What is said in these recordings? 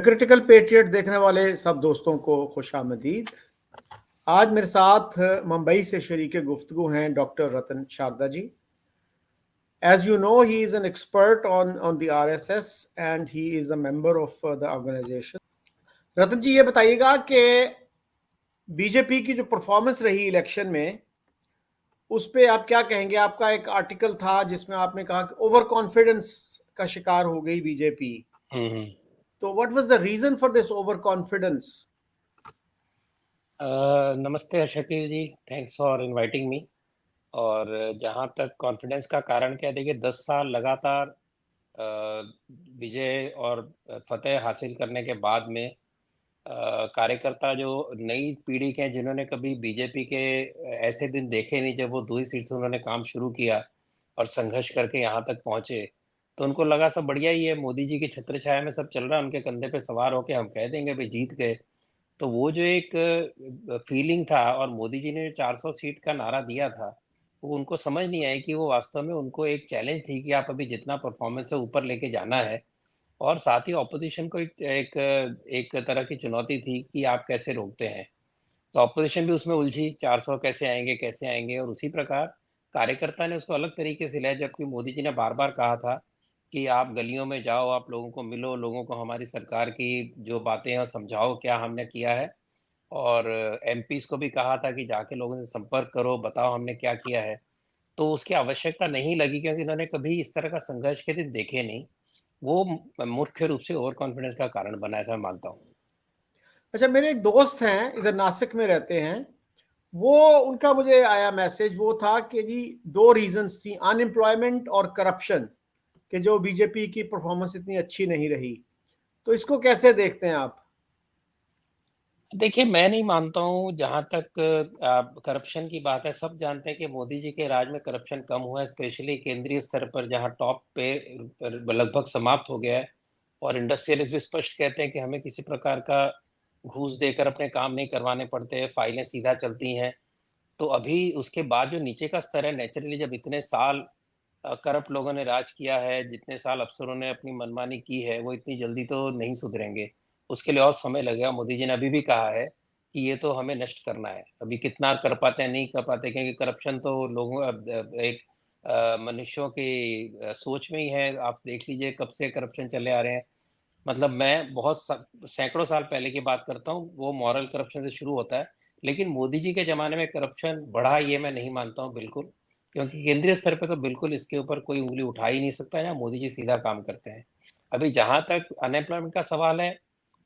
Critical patriot देखने वाले सब दोस्तों को खुशामदीद। आज मेरे साथ मुंबई से शरीके गुफ्तगू हैं doctor Ratan Sharda ji. As you know, he is an expert on the RSS and he is a member of the organization. रतन जी, ये बताइएगा कि बीजेपी की जो परफॉर्मेंस रही इलेक्शन में, उस पे आप क्या कहेंगे? आपका एक आर्टिकल था जिसमें आपने कहा कि ओवर कॉन्फिडेंस का शिकार हो गई बीजेपी। तो what was the reason for this ओवर कॉन्फिडेंस? Namaste Shakeel ji, thanks for inviting me. और जहाँ तक कॉन्फिडेंस का कारण क्या, देखिए 10 साल लगातार विजय और फतेह हासिल करने के बाद में कार्यकर्ता जो नई पीढ़ी के हैं, जिन्होंने कभी बीजेपी के ऐसे दिन देखे नहीं जब वो 2 ही सीट से उन्होंने काम शुरू किया और संघर्ष करके यहाँ तक पहुँचे, तो उनको लगा सब बढ़िया ही है, मोदी जी की छत्र छाया में सब चल रहा है, उनके कंधे पे सवार होके हम कह देंगे भाई जीत गए। तो वो जो एक फीलिंग था, और मोदी जी ने जो 400 सीट का नारा दिया था, वो उनको समझ नहीं आया कि वो वास्तव में उनको एक चैलेंज थी कि आप अभी जितना परफॉर्मेंस है ऊपर लेके जाना है, और साथ ही ऑपोजिशन को एक तरह की चुनौती थी कि आप कैसे रोकते हैं। तो ऑपोजिशन भी उसमें उलझी, 400 कैसे आएंगे, और उसी प्रकार कार्यकर्ता ने उसको अलग तरीके से लिया, जबकि मोदी जी ने बार बार कहा था कि आप गलियों में जाओ, आप लोगों को मिलो, लोगों को हमारी सरकार की जो बातें हैं समझाओ क्या हमने किया है। और एमपीज़ को भी कहा था कि जाके लोगों से संपर्क करो, बताओ हमने क्या किया है। तो उसकी आवश्यकता नहीं लगी, क्योंकि इन्होंने कभी इस तरह का संघर्ष के दिन देखे नहीं। वो मुख्य रूप से ओवर कॉन्फिडेंस का कारण बना, ऐसा मैं मानता हूँ। अच्छा, मेरे एक दोस्त हैं, इधर नासिक में रहते हैं। वो उनका मुझे आया मैसेज, वो था कि जी दो रीजंस थी, अनएम्प्लॉयमेंट और करप्शन, कि जो बीजेपी की परफॉर्मेंस इतनी अच्छी नहीं रही। तो इसको कैसे देखते हैं आप? देखिए, मैं नहीं मानता हूँ। जहाँ तक करप्शन की बात है, सब जानते हैं कि मोदी जी के राज में करप्शन कम हुआ है, स्पेशली केंद्रीय स्तर पर, जहाँ टॉप पे लगभग समाप्त हो गया है। और इंडस्ट्रियलिस्ट भी स्पष्ट कहते हैं कि हमें किसी प्रकार का घूस देकर अपने काम नहीं करवाने पड़ते, फाइलें सीधा चलती हैं। तो अभी उसके बाद जो नीचे का स्तर है, नेचुरली जब इतने साल करप्ट लोगों ने राज किया है, जितने साल अफसरों ने अपनी मनमानी की है, वो इतनी जल्दी तो नहीं सुधरेंगे। उसके लिए और समय लगेगा। मोदी जी ने अभी भी कहा है कि ये तो हमें नष्ट करना है। अभी कितना कर पाते हैं, नहीं कर पाते, क्योंकि करप्शन तो लोगों एक मनुष्यों की सोच में ही है। आप देख लीजिए कब से करप्शन चले आ रहे हैं। मतलब मैं बहुत सैकड़ों साल पहले की बात करता हूँ, वो मॉरल करप्शन से शुरू होता है। लेकिन मोदी जी के ज़माने में करप्शन बढ़ा, ये मैं नहीं मानता हूँ बिल्कुल, क्योंकि केंद्रीय स्तर पे तो बिल्कुल इसके ऊपर कोई उँगली उठा ही नहीं सकता, या मोदी जी सीधा काम करते हैं। अभी जहाँ तक अनएम्प्लॉयमेंट का सवाल है,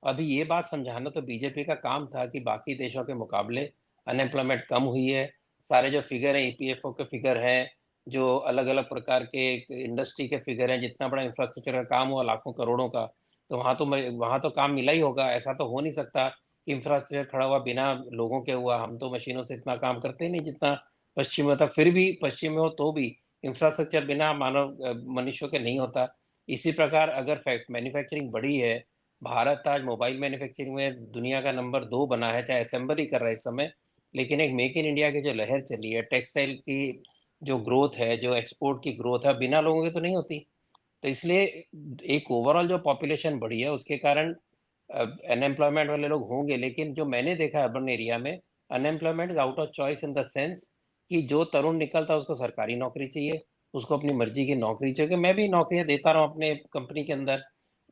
अभी ये बात समझाना तो बीजेपी का काम था कि बाकी देशों के मुकाबले अनएम्प्लॉयमेंट कम हुई है। सारे जो फिगर हैं, ईपीएफओ के फिगर हैं, जो अलग-अलग प्रकार के इंडस्ट्री के फिगर हैं, जितना बड़ा इंफ्रास्ट्रक्चर का काम हुआ लाखों करोड़ों का, तो वहाँ तो काम मिला ही होगा। ऐसा तो हो नहीं सकता कि इंफ्रास्ट्रक्चर खड़ा हुआ बिना लोगों के हुआ। हम तो मशीनों से इतना काम करते ही नहीं जितना पश्चिम में होता। फिर भी पश्चिम में हो तो भी इंफ्रास्ट्रक्चर बिना मनुष्यों के नहीं होता। इसी प्रकार अगर मैन्युफैक्चरिंग बढ़ी है, भारत आज मोबाइल मैन्युफैक्चरिंग में दुनिया का नंबर 2 बना है, चाहे असेंबल ही कर रहा है इस समय। लेकिन एक मेक इन इंडिया की जो लहर चली है, टेक्सटाइल की जो ग्रोथ है, जो एक्सपोर्ट की ग्रोथ है, बिना लोगों के तो नहीं होती। तो इसलिए एक ओवरऑल जो पॉपुलेशन बढ़ी है, उसके कारण अनएम्प्लॉयमेंट वाले लोग होंगे। लेकिन जो मैंने देखा है अर्बन एरिया में, unemployment is out of choice in the sense कि जो तरुण निकलता है उसको सरकारी नौकरी चाहिए, उसको अपनी मर्जी की नौकरी चाहिए। कि मैं भी नौकरियां देता रहा हूँ अपने कंपनी के अंदर,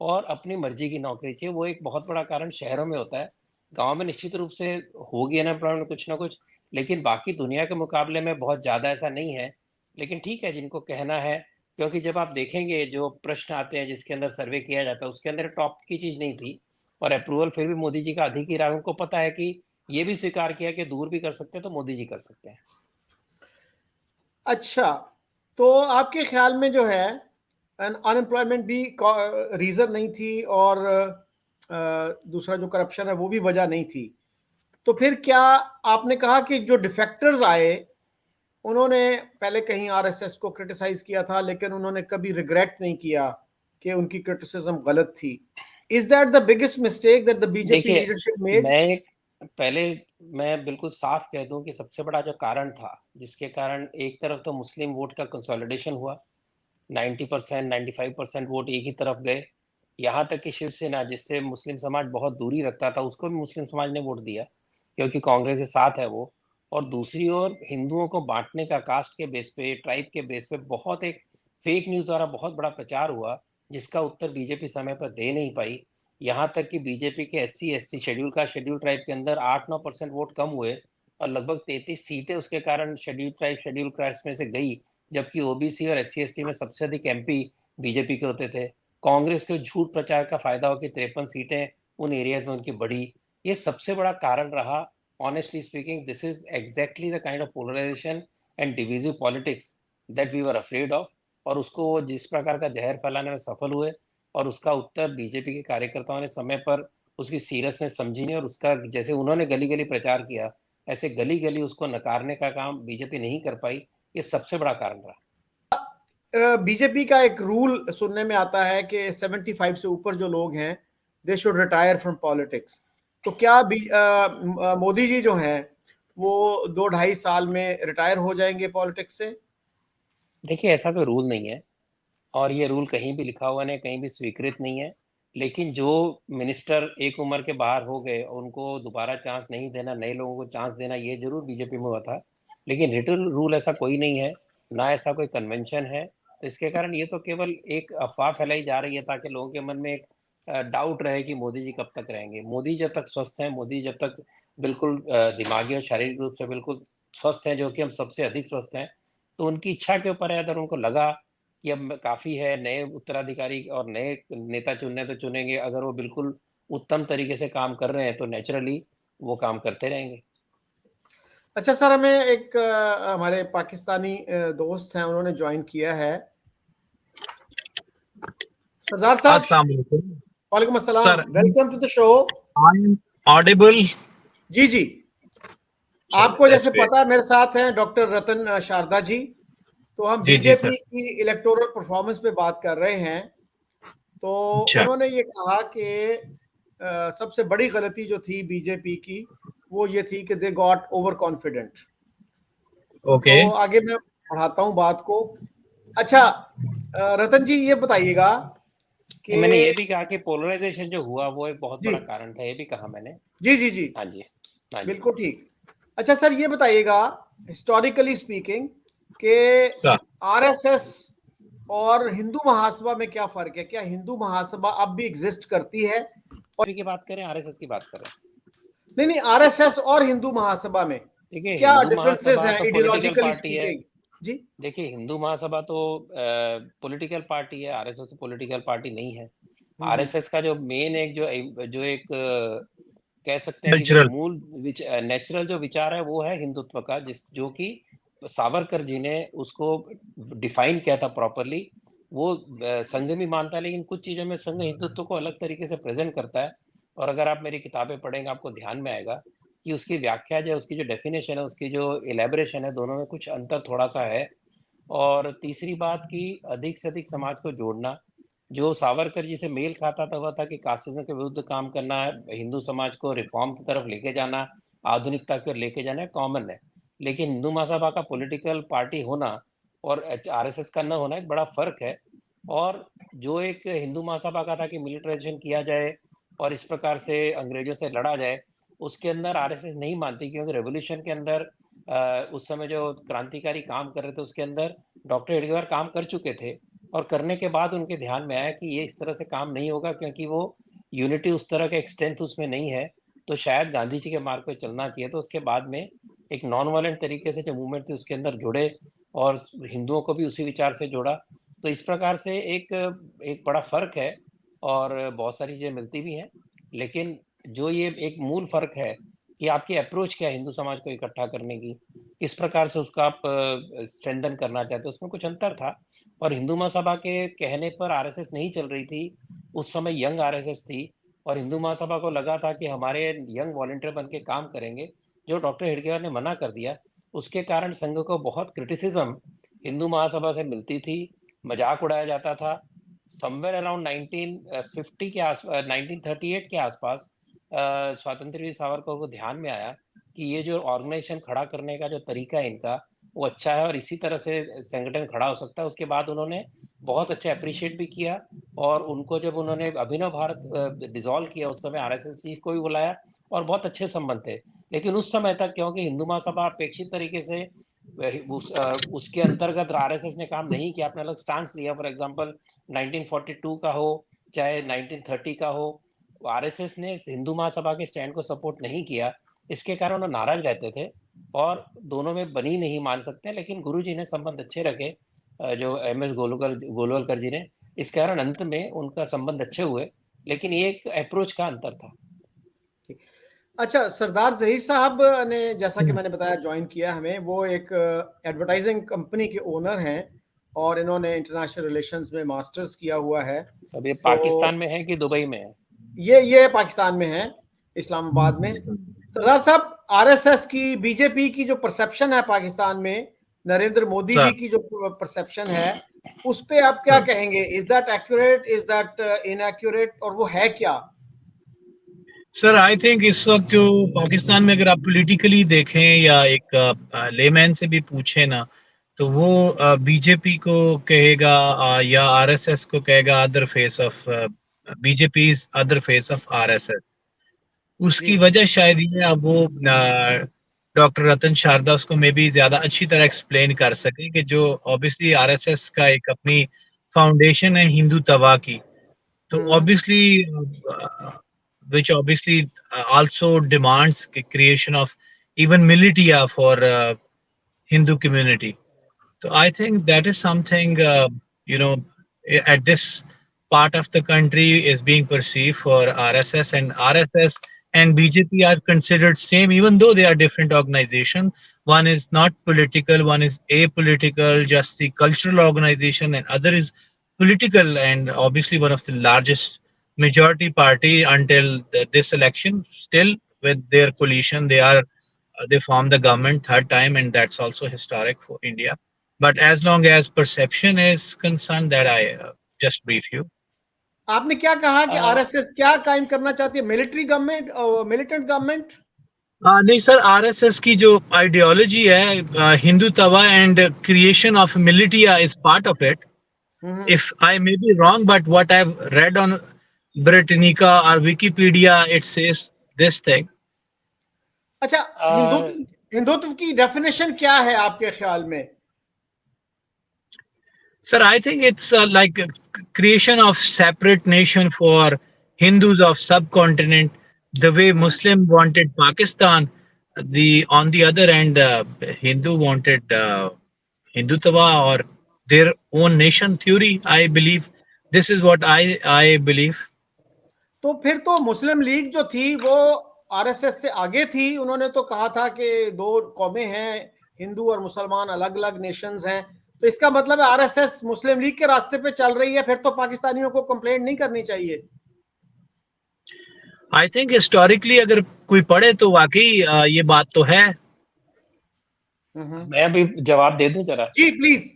और अपनी मर्जी की नौकरी चाहिए। वो एक बहुत बड़ा कारण शहरों में होता है। गांव में निश्चित रूप से होगी अनएम्प्लॉयमेंट कुछ ना कुछ, लेकिन बाकी दुनिया के मुकाबले में बहुत ज़्यादा ऐसा नहीं है। लेकिन ठीक है, जिनको कहना है, क्योंकि जब आप देखेंगे जो प्रश्न आते हैं जिसके अंदर सर्वे किया जाता है, उसके अंदर टॉप की चीज़ नहीं थी, और अप्रूवल फिर भी मोदी जी का अधिक ही रहा। उनको पता है कि ये भी स्वीकार किया कि दूर भी कर सकते हैं तो मोदी जी कर सकते हैं। अच्छा, तो आपके ख्याल में जो है अनएम्प्लॉयमेंट भी रीजन नहीं थी, और दूसरा जो करप्शन है वो भी वजह नहीं थी। तो फिर क्या आपने कहा कि जो डिफेक्टर्स आए, उन्होंने पहले कहीं आरएसएस को क्रिटिसाइज किया था, लेकिन उन्होंने कभी रिग्रेट नहीं किया कि उनकी क्रिटिसिज्म गलत थी? Is that the biggest mistake that the BJP देखिए, लीडरशिप मेड? पहले मैं बिल्कुल साफ कह दूं कि सबसे बड़ा जो कारण था, जिसके कारण एक तरफ तो मुस्लिम वोट का कंसोलिडेशन हुआ, 90% 95% वोट एक ही तरफ गए, यहाँ तक कि शिवसेना जिससे मुस्लिम समाज बहुत दूरी रखता था, उसको भी मुस्लिम समाज ने वोट दिया, क्योंकि कांग्रेस के साथ है वो। और दूसरी ओर हिंदुओं को बांटने का कास्ट के बेस पे, ट्राइब के बेस पे बहुत एक फेक न्यूज़ द्वारा बहुत बड़ा प्रचार हुआ, जिसका उत्तर बीजेपी समय पर दे नहीं पाई। यहाँ तक कि बीजेपी के SC ST शेड्यूल ट्राइब के अंदर 8-9% वोट कम हुए, और लगभग 33 सीटें उसके कारण शेड्यूल ट्राइब शेड्यूल कास्ट में से गई, जबकि OBC और SC ST में सबसे अधिक MP बीजेपी के होते थे। कांग्रेस के झूठ प्रचार का फायदा हो कि 53 सीटें उन एरियाज में उनकी बढ़ी। ये सबसे बड़ा कारण रहा। Honestly speaking, this is exactly the kind of polarisation and divisive politics that we were afraid of. और उसको वो जिस प्रकार का जहर फैलाने में सफल हुए, और उसका उत्तर बीजेपी के कार्यकर्ताओं ने समय पर उसकी सीरियसनेस समझी नहीं, और उसका जैसे उन्होंने गली गली प्रचार किया, ऐसे गली गली उसको नकारने का काम बीजेपी नहीं कर पाई। ये सबसे बड़ा कारण रहा। बीजेपी का एक रूल सुनने में आता है कि 75 से ऊपर जो लोग हैं they should retire from politics. तो क्या मोदी जी जो हैं वो 2-2.5 साल में रिटायर हो जाएंगे पॉलिटिक्स से? देखिए, ऐसा कोई रूल नहीं है, और ये रूल कहीं भी लिखा हुआ नहीं, कहीं भी स्वीकृत नहीं है। लेकिन जो मिनिस्टर एक उम्र के बाहर हो गए, उनको दोबारा चांस नहीं देना, नए लोगों को चांस देना, ये जरूर बीजेपी में हुआ था। लेकिन रिटर्न रूल ऐसा कोई नहीं है, ना ऐसा कोई कन्वेंशन है। तो इसके कारण ये तो केवल एक अफवाह फैलाई जा रही है, ताकि लोगों के मन में एक डाउट रहे कि मोदी जी कब तक रहेंगे। मोदी जब तक स्वस्थ हैं, मोदी जब तक बिल्कुल दिमागी और शारीरिक रूप से बिल्कुल स्वस्थ हैं, जो कि हम सबसे अधिक स्वस्थ हैं, तो उनकी इच्छा के ऊपर है। अगर उनको लगा कि अब काफ़ी है, नए उत्तराधिकारी और नए नेता चुनने तो चुनेंगे। अगर वो बिल्कुल उत्तम तरीके से काम कर रहे हैं, तो नेचुरली वो काम करते रहेंगे। अच्छा सर, हमें एक हमारे पाकिस्तानी दोस्त हैं, उन्होंने ज्वाइन किया है। सरदार साहब, अस्सलाम वालेकुम वालेकुम अस्सलाम, sir. Welcome to the show. I am audible? जी जी, चलिए, आपको दैट्स जैसे ग्रेट। पता है मेरे साथ हैं डॉक्टर रतन शारदा जी। तो हम जी जी सर। बीजेपी की इलेक्टोरल परफॉर्मेंस पे बात कर रहे हैं। तो अच्छा। उन्होंने ये कहा कि सबसे बड़ी गलती जो थी बीजेपी की वो ये थी कि they got over confident. Okay. तो आगे मैं बढ़ाता हूँ बात को। अच्छा, रतन जी ये बताइएगा कि मैंने ये भी कहा कि पोलराइजेशन जो हुआ वो एक बहुत जी बड़ा कारण था, ये भी कहा मैंने। जी जी जी, हाँ जी, हाँ जी। बिल्कुल ठीक। अच्छा सर, ये बताइएगा हिस्टोरिकली स्पीकिंग कि सर, आरएसएस और हिंदू महासभा में क्या फर्क है? क्या हिंदू महासभा अब भी एग्जिस्ट करती है? और की बात करें, RSS की बात करें। नहीं नहीं, आरएसएस और हिंदू महासभा में देखिए, क्या हिंदू डिफरेंसेस महासभा हैं तो पॉलिटिकल आइडियोलॉजिकली पार्टी है। स्पीकिंग? जी देखिए, हिंदू महासभा तो पॉलिटिकल पार्टी है, RSS तो पॉलिटिकल पार्टी नहीं है। हम्म। RSS का जो मेन एक जो एक कह सकते हैं कि जो कल्चरल। मूल नेचुरल जो विचार है वो है हिंदुत्व का, जिस जो कि सावरकर जी ने उसको डिफाइन किया था प्रॉपरली। वो संघ भी मानता है, लेकिन कुछ चीज़ों में संघ हिंदुत्व को अलग तरीके से प्रेजेंट करता है। और अगर आप मेरी किताबें पढ़ेंगे, आपको ध्यान में आएगा कि उसकी व्याख्या जो उसकी जो डेफिनेशन है, उसकी जो एलेबोरेशन है, दोनों में कुछ अंतर थोड़ा सा है। और तीसरी बात कि अधिक से अधिक समाज को जोड़ना, जो सावरकर जी से मेल खाता था वह था कि कास्टिज्म के विरुद्ध काम करना है, हिंदू समाज को रिफॉर्म की तरफ लेके जाना, आधुनिकता की ओर लेके जाना है, कॉमन है। लेकिन हिंदू महासभा का पॉलिटिकल पार्टी होना और RSS का न होना एक बड़ा फर्क है। और जो एक हिंदू महासभा का था कि मिलिटराइजेशन किया जाए और इस प्रकार से अंग्रेजों से लड़ा जाए, उसके अंदर RSS नहीं मानती, क्योंकि रेवोल्यूशन के अंदर उस समय जो क्रांतिकारी काम कर रहे थे उसके अंदर डॉक्टर हेडगेवार काम कर चुके थे। और करने के बाद उनके ध्यान में आया कि ये इस तरह से काम नहीं होगा, क्योंकि वो यूनिटी उस तरह का एक स्ट्रेंथ उसमें नहीं है, तो शायद गांधी जी के मार्ग पे चलना चाहिए। तो उसके बाद में एक नॉन वायलेंट तरीके से जो मूवमेंट थी उसके अंदर जुड़े, और हिंदुओं को भी उसी विचार से जोड़ा। तो इस प्रकार से एक एक बड़ा फर्क है, और बहुत सारी चीज़ें मिलती भी हैं। लेकिन जो ये एक मूल फर्क है कि आपकी अप्रोच क्या है हिंदू समाज को इकट्ठा करने की, किस प्रकार से उसका आप स्ट्रेंथन करना चाहते हो, उसमें कुछ अंतर था। और हिंदू महासभा के कहने पर RSS नहीं चल रही थी, उस समय यंग RSS थी। और हिंदू महासभा को लगा था कि हमारे यंग वॉलंटियर बन के काम करेंगे, जो डॉक्टर हेडगेवार ने मना कर दिया। उसके कारण संघ को बहुत क्रिटिसिज्म हिंदू महासभा से मिलती थी, मजाक उड़ाया जाता था। समवेयर अराउंड 1950 के आस 1938 के आसपास स्वतंत्र वीर सावरकर को ध्यान में आया कि ये जो ऑर्गेनाइजेशन खड़ा करने का जो तरीका है इनका, वो अच्छा है और इसी तरह से संगठन खड़ा हो सकता है। उसके बाद उन्होंने बहुत अच्छा अप्रिशिएट भी किया, और उनको जब उन्होंने अभिनव भारत डिसॉल्व किया उस समय आरएसएस चीफ को भी बुलाया और बहुत अच्छे संबंध थे। लेकिन उस समय तक क्योंकि हिंदू महासभा अपेक्षित तरीके से उसके अंतर्गत आरएसएस ने काम नहीं किया, अपने अलग स्टांस लिया। फॉर एग्जांपल 1942 का हो चाहे 1930 का हो, आरएसएस ने हिंदू महासभा के स्टैंड को सपोर्ट नहीं किया। इसके कारण वो नाराज रहते थे और दोनों में बनी नहीं मान सकते, लेकिन गुरुजी ने संबंध अच्छे रखे, जो एमएस गोलवलकर जी ने। इस कारण अंत में उनका संबंध अच्छे हुए, लेकिन ये एक अप्रोच का अंतर था। अच्छा, सरदार जहीर साहब ने, जैसा कि मैंने बताया, ज्वाइन किया हमें। वो एक एडवर्टाइजिंग कंपनी के ओनर हैं और इन्होंने इंटरनेशनल रिलेशंस में मास्टर्स किया हुआ है। अब ये तो पाकिस्तान में है कि दुबई में है? ये पाकिस्तान में है, इस्लामाबाद में। सरदार साहब, आरएसएस की, बीजेपी की जो परसेप्शन है पाकिस्तान में, नरेंद्र मोदी जी की जो परसेप्शन है, उस पे आप क्या कहेंगे? Is that accurate, is that inaccurate, और वो है क्या? सर आई थिंक इस वक्त जो पाकिस्तान में अगर आप पॉलिटिकली देखें या एक लेमैन से भी पूछे ना, तो वो बीजेपी को कहेगा या आरएसएस को कहेगा other face of BJP is other face of RSS. उसकी वजह शायद ये अब वो डॉक्टर रतन शारदा उसको मे बी ज्यादा अच्छी तरह एक्सप्लेन कर सके कि जो ऑब्वियसली आरएसएस का एक अपनी फाउंडेशन है हिंदुत्व की, तो obviously which obviously also demands the creation of even militia for Hindu community. So I think that is something you know at this part of the country is being perceived for RSS, and RSS and BJP are considered same even though they are different organization. One is not political, one is apolitical, just the cultural organization, and other is political and obviously one of the largest majority party until this election. Still with their coalition they form the government third time, and that's also historic for India. But as long as perception is concerned, that I just brief you. आपने क्या कहा कि RSS क्या कायम करना चाहती है? Military government, militant government? नहीं सर, आरएसएस की जो आइडियोलॉजी है Hindutva and creation of militia is part of it. If I may be wrong, but what I've read on Britannica or Wikipedia, it says this thing. अच्छा, हिंदुत्व की definition क्या है आपके ख्याल में? Sir, I think it's like a creation of separate nation for Hindus of subcontinent, the way Muslim wanted Pakistan. The on the other end, Hindu wanted Hindutva or their own nation theory. I believe this is what I believe. तो फिर तो मुस्लिम league जो थी वो RSS से आगे थी। उन्होंने तो कहा था कि दो कौमें हैं, हिंदू और मुसलमान अलग अलग नेशंस हैं। तो इसका मतलब है आरएसएस मुस्लिम लीग के रास्ते पे चल रही है। फिर तो पाकिस्तानियों को कंप्लेंट नहीं करनी चाहिए। आई थिंक हिस्टोरिकली अगर कोई पढ़े तो वाकई ये बात तो है। मैं अभी जवाब दे दूं जरा? जी प्लीज।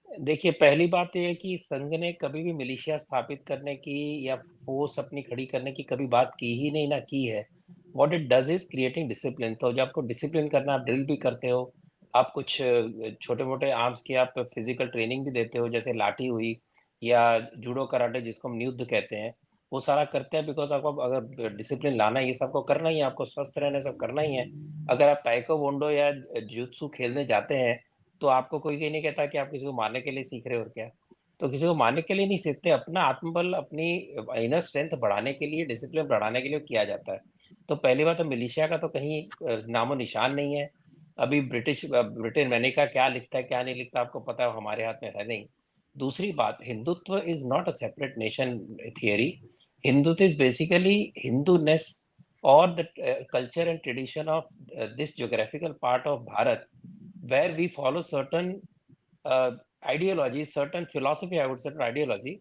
देखिए, पहली बात यह है कि संघ ने कभी भी मिलिशिया स्थापित करने की या फोर्स अपनी खड़ी करने की कभी बात की ही नहीं, ना की है। What it does is creating discipline. तो जब आपको डिसिप्लिन करना, आप ड्रिल भी करते हो, आप कुछ छोटे मोटे आर्म्स की आप फिजिकल ट्रेनिंग भी देते हो, जैसे लाठी हुई या जूडो कराटे जिसको हम युद्ध कहते हैं, वो सारा करते हैं बिकॉज आपको अगर डिसिप्लिन लाना है, ये सबको करना ही है, आपको स्वस्थ रहने सब करना ही है। अगर आप ताइको वोंडो या जुत्सु खेलने जाते हैं तो आपको कोई नहीं कहता कि आप किसी को मारने के लिए सीख रहे हो क्या। तो किसी को मारने के लिए नहीं सीखते, अपना आत्मबल, अपनी इनर स्ट्रेंथ बढ़ाने के लिए, डिसिप्लिन बढ़ाने के लिए किया जाता है। तो पहली बात तो मिलिशिया का तो कहीं नामो निशान नहीं है। अभी ब्रिटेन मैंने का क्या लिखता है क्या नहीं लिखता आपको पता है, हमारे हाथ में है नहीं। दूसरी बात, Hindutva is not a separate nation theory. Hindutva is basically Hinduness और the culture and tradition of this geographical part of Bharat, where we follow certain ideologies, certain philosophy, I would say ideology,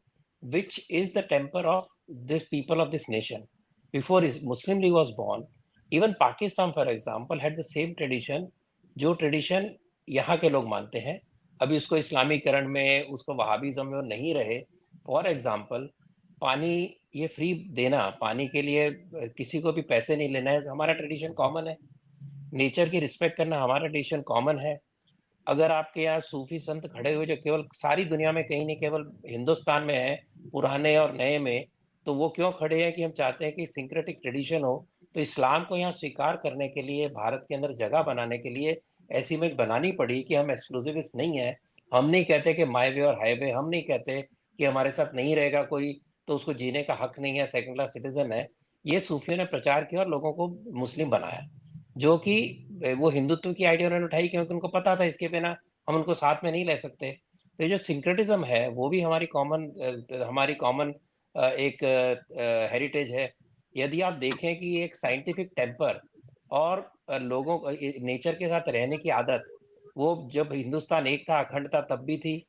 which is the temper of this people of this nation. Before Muslim League was born, even Pakistan, for example, had the same tradition, जो tradition यहाँ के लोग मानते हैं। अभी उसको इस्लामीकरण में, उसको वहाबिज्म में नहीं रहे। फॉर एग्जाम्पल, पानी ये फ्री देना, पानी के लिए किसी को भी पैसे नहीं लेना है, हमारा ट्रेडिशन कॉमन है। नेचर की रिस्पेक्ट करना हमारा ट्रेडिशन कॉमन है। अगर आपके यहाँ सूफी संत खड़े हुए जो केवल सारी दुनिया में कहीं नहीं केवल हिंदुस्तान में है, पुराने और नए में, तो वो क्यों खड़े हैं कि हम चाहते हैं कि सिंक्रेटिक ट्रेडिशन हो। तो इस्लाम को यहाँ स्वीकार करने के लिए, भारत के अंदर जगह बनाने के लिए ऐसी इमेज बनानी पड़ी कि हम एक्सक्लूसिविस्ट नहीं है। हम नहीं कहते कि माय वे और हाईवे, हम नहीं कहते कि हमारे साथ नहीं रहेगा कोई तो उसको जीने का हक नहीं है, सेकंड क्लास सिटीजन है। ये सूफियों ने प्रचार किया और लोगों को मुस्लिम बनाया, जो कि वो हिंदुत्व की आइडिया उन्होंने उठाई क्योंकि उनको पता था इसके बिना हम उनको साथ में नहीं ले सकते। तो ये जो सिंक्रेटिज्म है वो भी हमारी कॉमन एक हेरिटेज है। यदि आप देखें कि एक साइंटिफिक टेम्पर और लोगों को नेचर के साथ रहने की आदत, वो जब हिंदुस्तान एक था, अखंड था, तब भी थी।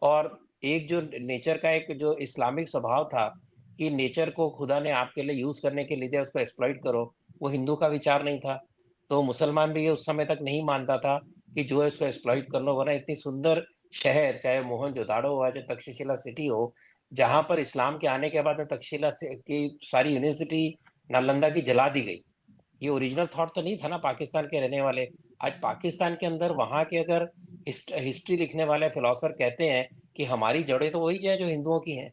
और एक जो नेचर का एक जो इस्लामिक स्वभाव था कि नेचर को खुदा ने आपके लिए यूज करने के लिए दिया, उसको एक्सप्लॉइट करो, वो हिंदू का विचार नहीं था। तो मुसलमान भी ये उस समय तक नहीं मानता था कि जो है इसको एक्सप्लॉइट कर लो, वरना इतनी सुंदर शहर, चाहे मोहनजोदाड़ो हो चाहे तक्षशिला सिटी हो, जहां पर इस्लाम के आने के बाद में तक्षशिला से की सारी यूनिवर्सिटी नालंदा की जला दी गई। ये ओरिजिनल थॉट तो नहीं था ना पाकिस्तान के रहने वाले। आज पाकिस्तान के अंदर वहां के अगर हिस्ट्री लिखने वाले फिलोसफर कहते हैं कि हमारी जड़ें तो वही है जो हिंदुओं की हैं,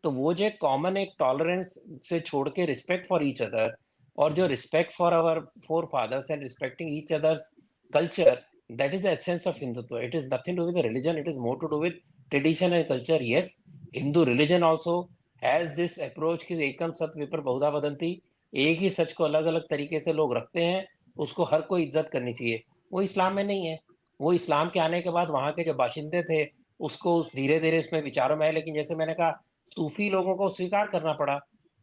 तो वो जो कॉमन एक टॉलरेंस से छोड़ के रिस्पेक्ट फॉर ईच अदर, और जो respect for our forefathers and respecting each others culture, that is the essence of Hindutva. It is nothing to with religion, it is more to do with tradition and culture. Yes, Hindu religion also has this approach कि एकम सत विपर बहुधा वदंती, एक ही सच को अलग अलग तरीके से लोग रखते हैं, उसको हर कोई इज्जत करनी चाहिए। वो इस्लाम में नहीं है। वो इस्लाम के आने के बाद वहाँ के जो बाशिंदे थे उसको धीरे धीरे इसमें विचारों में आए, लेकिन जैसे मैंने कहा सूफी लोगों को स्वीकार करना पड़ा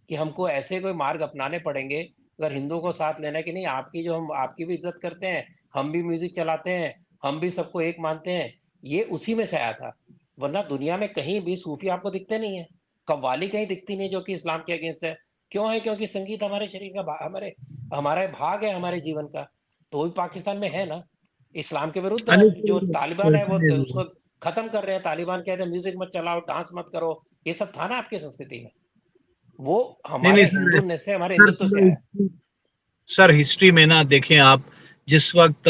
कि हमको ऐसे कोई मार्ग अपनाने पड़ेंगे अगर हिंदुओं को साथ लेना है कि नहीं, आपकी जो हम आपकी भी इज्जत करते हैं, हम भी म्यूजिक चलाते हैं, हम भी सबको एक मानते हैं। ये उसी में से आया था। वरना दुनिया में कहीं भी सूफी आपको दिखते नहीं है, कव्वाली कहीं दिखती नहीं जो कि इस्लाम के अगेंस्ट है। क्यों है? क्योंकि संगीत हमारे शरीर का हमारा भाग है, हमारे जीवन का। तो भी पाकिस्तान में है ना, इस्लाम के विरुद्ध है। जो तालिबान है वो उसको खत्म कर रहे हैं। तालिबान कहते हैं म्यूजिक मत चलाओ, डांस मत करो। ये सब था ना आपकी संस्कृति में, वो नहीं नहीं हमारे सर, हिंदू से, हमारे हिंदुत्व से आया। सर हिस्ट्री में ना देखें आप, जिस वक्त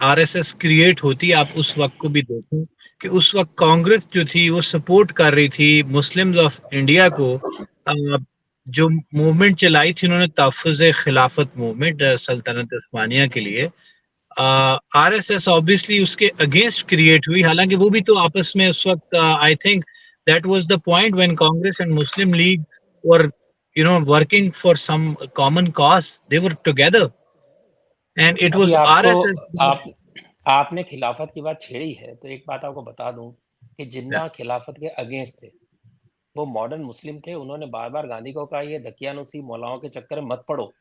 आरएसएस क्रिएट होती, आप उस वक्त को भी देखें कि उस वक्त कांग्रेस जो थी वो सपोर्ट कर रही थी मुस्लिम्स ऑफ इंडिया को। जो मूवमेंट चलाई थी उन्होंने, तहफ़्फ़ुज़ खिलाफत मूवमेंट सल्तनत उस्मानिया के लिए, आरएसएस ऑब्वियसली उसके अगेंस्ट क्रिएट हुई। हालांकि वो भी तो आपस में उस वक्त, I think that was the point when Congress and Muslim league were working for some common cause. They were together, and it अभी was आपको RSS. आप आपने खिलाफत की बात छेड़ी है, तो एक बात आपको बता दूं कि Yeah. जिन्ना खिलाफत के अगेंस्ट थे वो मॉडर्न मुस्लिम थे। उन्होंने बार बार गांधी को कहा ये दकियानुसी मौलाओं के चक्कर में मत पड़ो,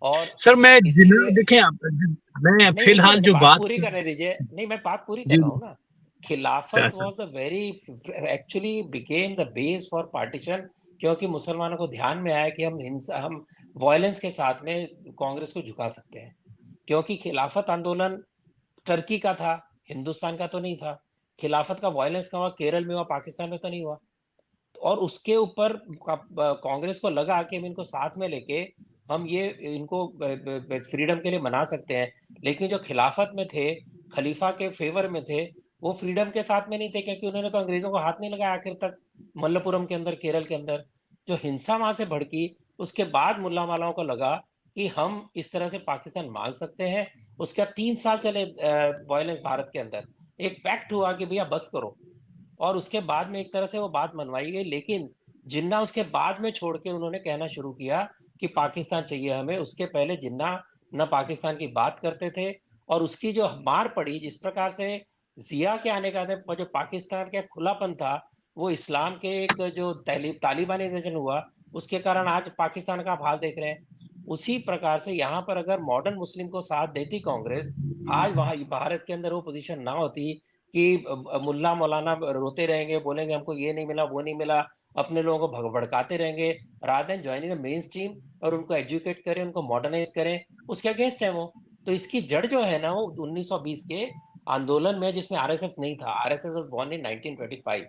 और सर मैं जिना इसीलिए देखें आप, मैं नहीं, एक फिलहाल मिनट जो बात बात पूरी करने दीजिए। नहीं, मैं बात पूरी कर जी रहा जी, हूँ ना। खिलाफत अच्छा sir, was the very actually became the base for partition, क्योंकि मुसलमानों को ध्यान में आया कि हम वायलेंस के साथ में कांग्रेस को झुका सकते हैं। क्योंकि खिलाफत आंदोलन टर्की का था, हिंदुस्तान का तो नहीं था। खिलाफत का वायलेंस कहाँ हुआ? केरल में हुआ, पाकिस्तान में तो नहीं हुआ। और उसके ऊपर कांग्रेस को लगा कि हम इनको साथ में लेके हम ये इनको फ्रीडम के लिए मना सकते हैं। लेकिन जो खिलाफत में थे, खलीफा के फेवर में थे, वो फ्रीडम के साथ में नहीं थे, क्योंकि उन्होंने तो अंग्रेजों को हाथ नहीं लगाया आखिर तक। मल्लपुरम के अंदर, केरल के अंदर जो हिंसा वहां से भड़की, उसके बाद मुल्ला मालाओं को लगा कि हम इस तरह से पाकिस्तान मांग सकते हैं। उसके बाद 3 साल चले वायलेंस भारत के अंदर। एक पैक्ट हुआ कि भैया बस करो, और उसके बाद में एक तरह से वो बात मनवाई गई। लेकिन जिन्ना उसके बाद में छोड़ के उन्होंने कहना शुरू किया कि पाकिस्तान चाहिए हमें। उसके पहले जिन्ना न पाकिस्तान की बात करते थे, और उसकी जो मार पड़ी जिस प्रकार से जिया के आने का जो पाकिस्तान का खुलापन था, वो इस्लाम के एक जो तालिबानिजेशन हुआ, उसके कारण आज पाकिस्तान का आप हाल देख रहे हैं। उसी प्रकार से यहाँ पर अगर मॉडर्न मुस्लिम को साथ देती कांग्रेस, आज वहाँ भारत के अंदर वो पोजीशन ना होती कि मुल्ला मौलाना रोते रहेंगे, बोलेंगे हमको ये नहीं मिला, वो नहीं मिला, अपने लोगों को भड़काते रहेंगे, rather than joining the main stream और उनको एजुकेट करें, उनको मॉडर्नाइज करें। उसके अगेंस्ट है वो। तो इसकी जड़ जो है ना, वो 1920 के आंदोलन में, जिसमें आरएसएस नहीं था। RSS was born in 1925।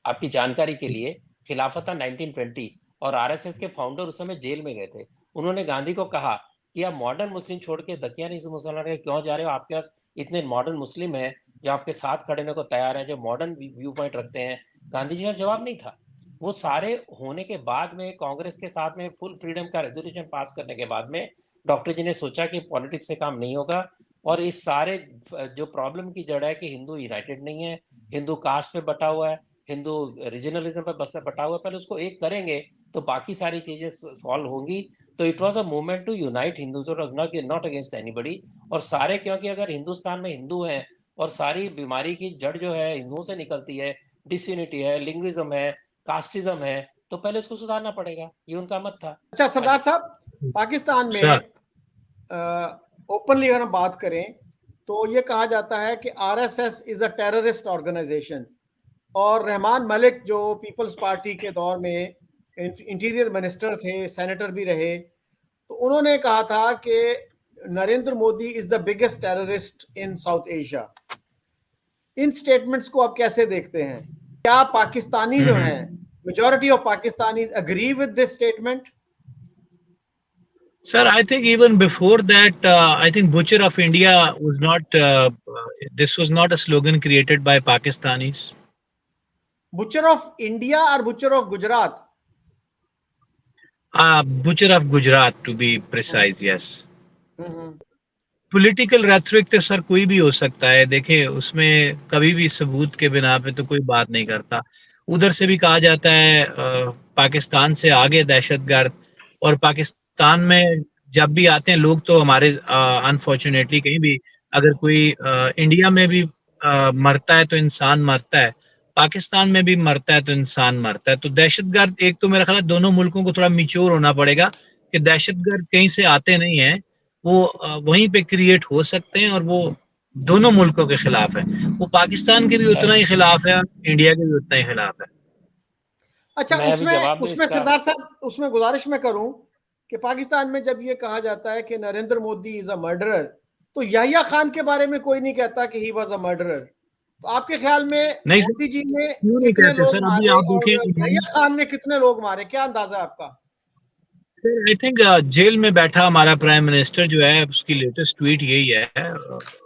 आपकी जानकारी के लिए, खिलाफत था 1920, और आरएसएस के फाउंडर उस समय जेल में गए थे। उन्होंने गांधी को कहा कि आप मॉडर्न मुस्लिम छोड़ के दकियानी से मुसलमान क्यों जा रहे हो? आपके पास इतने मॉडर्न मुस्लिम हैं, जो आपके साथ खड़े होने को तैयार हैं, जो मॉडर्न व्यू पॉइंट रखते हैं, गांधी जी का जवाब नहीं था। वो सारे होने के बाद में कांग्रेस के साथ में फुल फ्रीडम का रेजोल्यूशन पास करने के बाद में डॉक्टर जी ने सोचा कि पॉलिटिक्स से काम नहीं होगा, और इस सारे जो प्रॉब्लम की जड़ है कि हिंदू यूनाइटेड नहीं है, हिंदू कास्ट पे बटा हुआ है, हिंदू रीजनलिज्म पे बस बटा हुआ है, पहले उसको एक करेंगे तो बाकी सारी चीजें सॉल्व होंगी। तो it was a movement to unite Hindus, not against anybody. और सारे, क्योंकि अगर हिंदुस्तान में हिंदू हैं और सारी बीमारी की जड़ जो है हिंदुओं से निकलती है, डिसयूनिटी है, लिंग्विज्म है, कास्टिज्म है, तो पहले उसको सुधारना पड़ेगा, ये उनका मत था। अच्छा सरदार आगे। साहब, पाकिस्तान सर में ओपनली अगर हम बात करें तो ये कहा जाता है कि RSS is a terrorist organisation, और रहमान मलिक जो पीपल्स पार्टी के दौर में इंटीरियर मिनिस्टर थे, सेनेटर भी रहे, तो उन्होंने कहा था कि Narendra Modi is the biggest terrorist in south Asia. In statements को आप कैसे देखते हैं? क्या पाकिस्तानी जो हैं, majority of Pakistani agree with this statement? Sir, I think even before that, I think Butcher of India was not, this was not a slogan created by Pakistanis. Butcher of India or Butcher of Gujarat? Butcher of Gujarat, to be precise, yes. Hmm. Political rhetoric तो sir कोई भी हो सकता है, देखिए उसमें कभी भी सबूत के बिना पे तो कोई बात नहीं करता। उधर से भी कहा जाता है पाकिस्तान से आगे दहशतगर्द, और पाकिस्तान में जब भी आते हैं लोग तो हमारे अनफॉर्चुनेटली कहीं भी अगर कोई इंडिया में भी मरता है तो इंसान मरता है, पाकिस्तान में भी मरता है तो इंसान मरता है। तो दहशतगर्द एक तो मेरा ख्याल है दोनों मुल्कों को थोड़ा मिच्योर होना पड़ेगा कि दहशतगर्द कहीं से आते नहीं है, वो वहीं पे क्रिएट हो सकते हैं और वो दोनों मुल्कों के खिलाफ है। वो पाकिस्तान के भी उतना ही खिलाफ है, इंडिया के भी उतना ही खिलाफ है। अच्छा, मैं अभी जवाब दूं उसमें इसका। सरदार साहब, उसमें गुजारिश मैं करूं कि पाकिस्तान में जब ये कहा जाता है कि Narendra Modi is a murderer, तो याहिया खान के बारे में कोई नहीं कहता कि ही वाज अ मर्डरर। तो आपके ख्याल में नहीं सर, मोदी जी ने क्यों नहीं कितने कहते लोग सर? अभी मारे आप और देखें, याहिया खान ने कितने लोग मारे, क्या अंदाजा है आपका? सर आई थिंक जेल में बैठा हमारा प्राइम मिनिस्टर जो है उसकी लेटेस्ट ट्वीट यही है।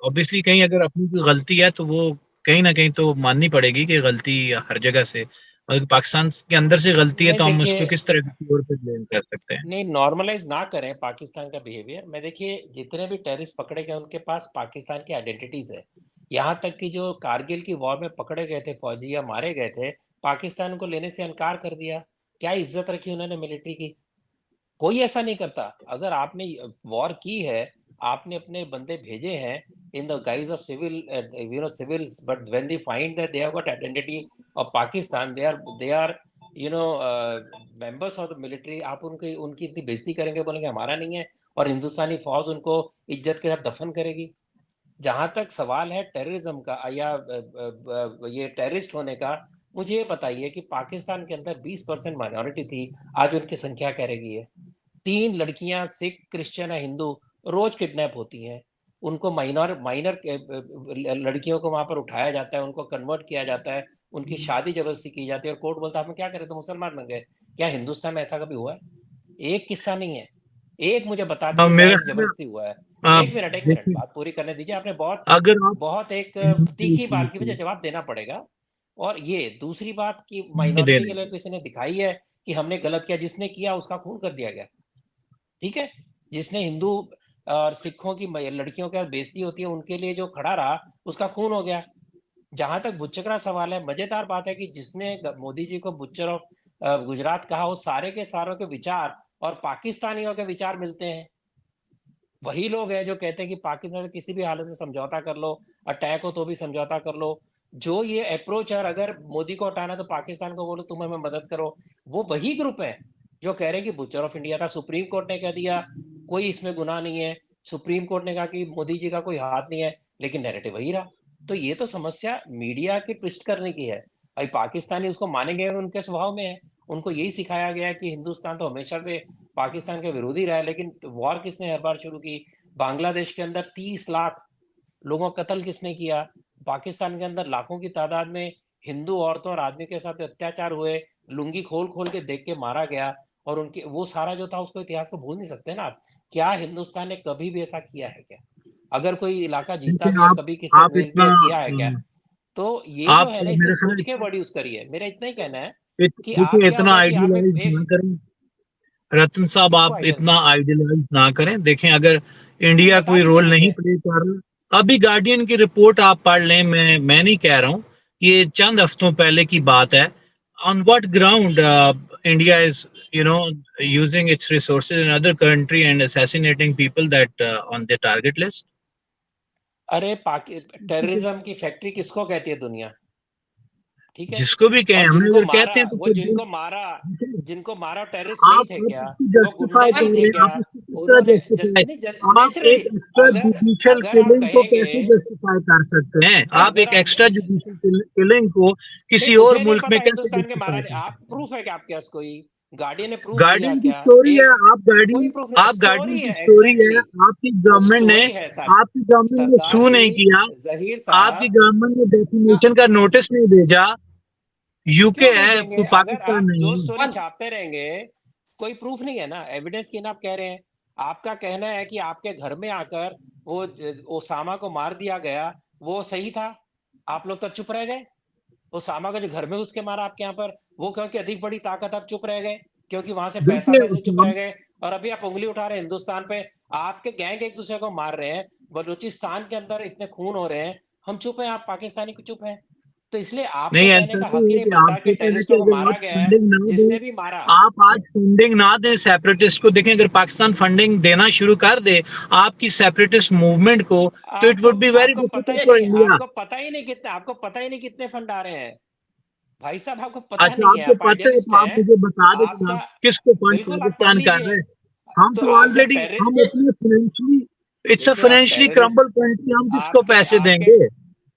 ऑब्वियसली कहीं अगर अपनी कोई गलती है तो वो कहीं ना कहीं तो माननी पड़ेगी कि गलती हर जगह से, अगर पाकिस्तान के अंदर से गलती है नहीं तो हम देखिए, उसको किस तरह की ओर पे ब्लेम कर सकते हैं? नहीं नॉर्मलाइज ना करें पाकिस्तान का बिहेवियर। मैं देखिए, जितने भी टेररिस्ट पकड़े गए उनके पास पाकिस्तान की आइडेंटिटीज है। यहाँ तक कि जो कारगिल की वॉर में पकड़े गए थे फौजी या मारे गए थे, पाकिस्तान को लेने से इनकार कर दिया। क्या इज्जत रखी उन्होंने मिलिट्री की? कोई ऐसा नहीं करता। अगर आपने वॉर की है, आपने अपने बंदे भेजे हैं in the guise of civil, civils, but when they find that they have got identity of Pakistan, they are members of the military, आप उनकी उनकी इतनी बेइज्जती करेंगे, बोलेंगे हमारा नहीं है, और हिंदुस्तानी फौज उनको इज्जत के साथ दफन करेगी। जहां तक सवाल है टेररिज्म का या ये टेररिस्ट होने का, मुझे ये बताइए कि पाकिस्तान के अंदर 20% माइनॉरिटी थी, आज उनकी संख्या क्या रह गई है? 3 लड़कियां सिख, क्रिश्चियन या हिंदू रोज किडनैप होती हैं। उनको माइनर माइनर लड़कियों को वहां पर उठाया जाता है, उनको कन्वर्ट किया जाता है, उनकी शादी जबरदस्ती की जाती है, और कोर्ट बोलता है आपने क्या करे तो मुसलमान बन गए। क्या हिंदुस्तान में ऐसा कभी हुआ है? एक किस्सा नहीं है। एक मुझे बता दीजिए जहां मेरा ऐसी जबरदस्ती हुआ है। एक मिनट, एक मिनट, देखिए, बात पूरी करने दीजिए। आपने बहुत अगर आप बहुत एक तीखी बात की, मुझे जवाब देना पड़ेगा। और ये दूसरी बात की दे माइनॉरिटी के लिए देंगे। किसी ने दिखाई है कि हमने गलत किया, जिसने किया उसका खून कर दिया गया। ठीक है, जिसने हिंदू और सिखों की लड़कियों के बेइज्जती होती है उनके लिए जो खड़ा रहा, उसका खून हो गया। जहां तक बुच्चर का सवाल है, मजेदार बात है कि जिसने मोदी जी को बुच्चर ऑफ गुजरात कहा, वो सारे के सारों के विचार और पाकिस्तानियों के विचार मिलते हैं। वही लोग हैं जो कहते हैं कि पाकिस्तान से किसी भी हालत में समझौता कर लो, अटैक हो तो भी समझौता कर लो। जो ये अप्रोच है, और अगर मोदी को हटाना तो पाकिस्तान को बोलो तुम हमें मदद करो, वो वही ग्रुप है जो कह रहे हैं कि बुचर ऑफ इंडिया था। सुप्रीम कोर्ट ने कह दिया कोई इसमें गुनाह नहीं है, सुप्रीम कोर्ट ने कहा कि मोदी जी का कोई हाथ नहीं है, लेकिन नैरेटिव वही रहा। तो ये तो समस्या मीडिया की ट्विस्ट करने की है। भाई पाकिस्तानी उसको मानेंगे, उनके स्वभाव में है, उनको यही सिखाया गया है कि हिंदुस्तान तो हमेशा से पाकिस्तान के विरोधी रहा है। लेकिन वॉर किसने हर बार शुरू की? बांग्लादेश के अंदर 30 लाख लोगों का कत्ल किसने किया? पाकिस्तान के अंदर लाखों की तादाद में हिंदू औरतों और आदमी के साथ अत्याचार हुए, लुंगी खोल खोल के देख के मारा गया, और उनके वो सारा जो था उसको इतिहास को भूल नहीं सकते ना आप। क्या हिंदुस्तान ने कभी भी ऐसा किया है क्या? अगर कोई इलाका जीता देखिए भी और कभी किसी आप इतना मिसबिहेव किया है क्या? तो ये जो आप है ना, इसलिए मेरे ख्याल सोच के से वर्ड यूज करिए। मेरा इतना ही कहना है कि आप देखिए क्या इतना होता है कि आप आइडियलाइज ना एक करें रतन साहब, किसको आप आइडियल इतना आइडियलाइज ना करें। देखें अगर नहीं इंडिया बता कोई दीजिए रोल नहीं मुझे। प्ले कर रहा, अभी गार्डियन की रिपोर्ट आप पढ़ लें, मैं नहीं कह रहा हूं, ये चंद हफ्तों पहले की बात है। On what ground India is using its resources in other country and assassinating people that on their target list? अरे टेररिज्म की फैक्ट्री किसको कहती है दुनिया? ठीक है। जिसको भी कहें, और हमें जिनको अगर मारा, कहते हैं तो वो फिर जिनको मारा टेररिस्ट नहीं थे आप क्या? इसकी वो जस्टिफाई गुंडे कर नहीं रहे थे हैं, क्या? आप इसकी किस तरह उन्होंने जस्टिफाई, आप नेचुरली, एक एक्स्ट्रा अगर जुडिशियल अगर आप किलिंग को कहेंगे, कैसे जस्टिफाई कर सकते हैं? नहीं आप एक जरा, एक्स्ट्रा जुडिशियल किलिंग को नहीं किसी और मुझे नहीं मुल्क में पता कैसे हिंदुस्तान के मारा जस्टिफाई नहीं। कर आप सकते हैं? प्रूफ है क्या आपके पास? कोई गार्डियन ने प्रूफ दिया गार्डियन की क्या? स्टोरी है, एक कोई प्रूफ नहीं, आप गार्डियन स्टोरी की है, स्टोरी है, एग्जैक्टली आपकी वो गवर्नमेंट ने स्टोरी है सर। आपकी गवर्नमेंट ने सरदार सू जी, नहीं किया, जहीर आपकी साहब, गवर्नमेंट ने Now, डेफिनेशन का नोटिस नहीं भेजा, यूके क्यों है, भेजेंगे? कोई अगर पाकिस्तान आप नहीं जो है। स्टोरी one, छापते रहेंगे, कोई प्रूफ नहीं है ना, एविडेंस की ना आप कह रहे हैं। आपका कहना है कि आपके घर में आकर वो ओसामा को मार दिया गया, वो सही था, आप लोग तो चुप रह गए। ओसामा को जो घर में घुस के मारा आपके यहाँ पर, वो कह कि अधिक बड़ी ताकत, आप चुप रह गए क्योंकि वहां से पैसा देखिए पैसे चुप रह गए। और अभी आप उंगली उठा रहे हैं हिंदुस्तान पे, आपके गैंग एक दूसरे को मार रहे हैं, बलूचिस्तान के अंदर इतने खून हो रहे हैं, हम चुप हैं, आप पाकिस्तानी को चुप हैं। तो इसलिए आपको नहीं, कहने ऐसा का हक नहीं ही है नहीं कि बनता आप कि चुप हैं कि टेररिस्टों को अगर मारा आप गया है, फंडिंग ना जिसने भी मारा। दें, आप आज फंडिंग ना दें सेपरेटिस्ट को। देखें, अगर पाकिस्तान फंडिंग देना शुरू कर दे आपकी सेपरेटिस्ट मूवमेंट को, तो इट आपको वुड बी वेरी आपको पता डिफिकल्ट ही फॉर नहीं, इंडिया। आपको पता ही नहीं कितने फंड आ रहे हैं भाई साहब, आपको पता अच्छा, नहीं है, आपको आप पता है आइडियलिस्ट तो आप हैं। मुझे बता दें आपका जनाब, किसको फंड बिल्कुल, आप पढ़ पाकिस्तान कर रहे लीजिए। हैं? हम तो तो आप जब ऑलरेडी, हम टेररिस्ट, अपने फाइनेंशियली, इट्स अ देखिए आप फाइनेंशियली टेररिस्ट, क्रम्बल कंट्री, हम किसको आपके पैसे आपके देंगे?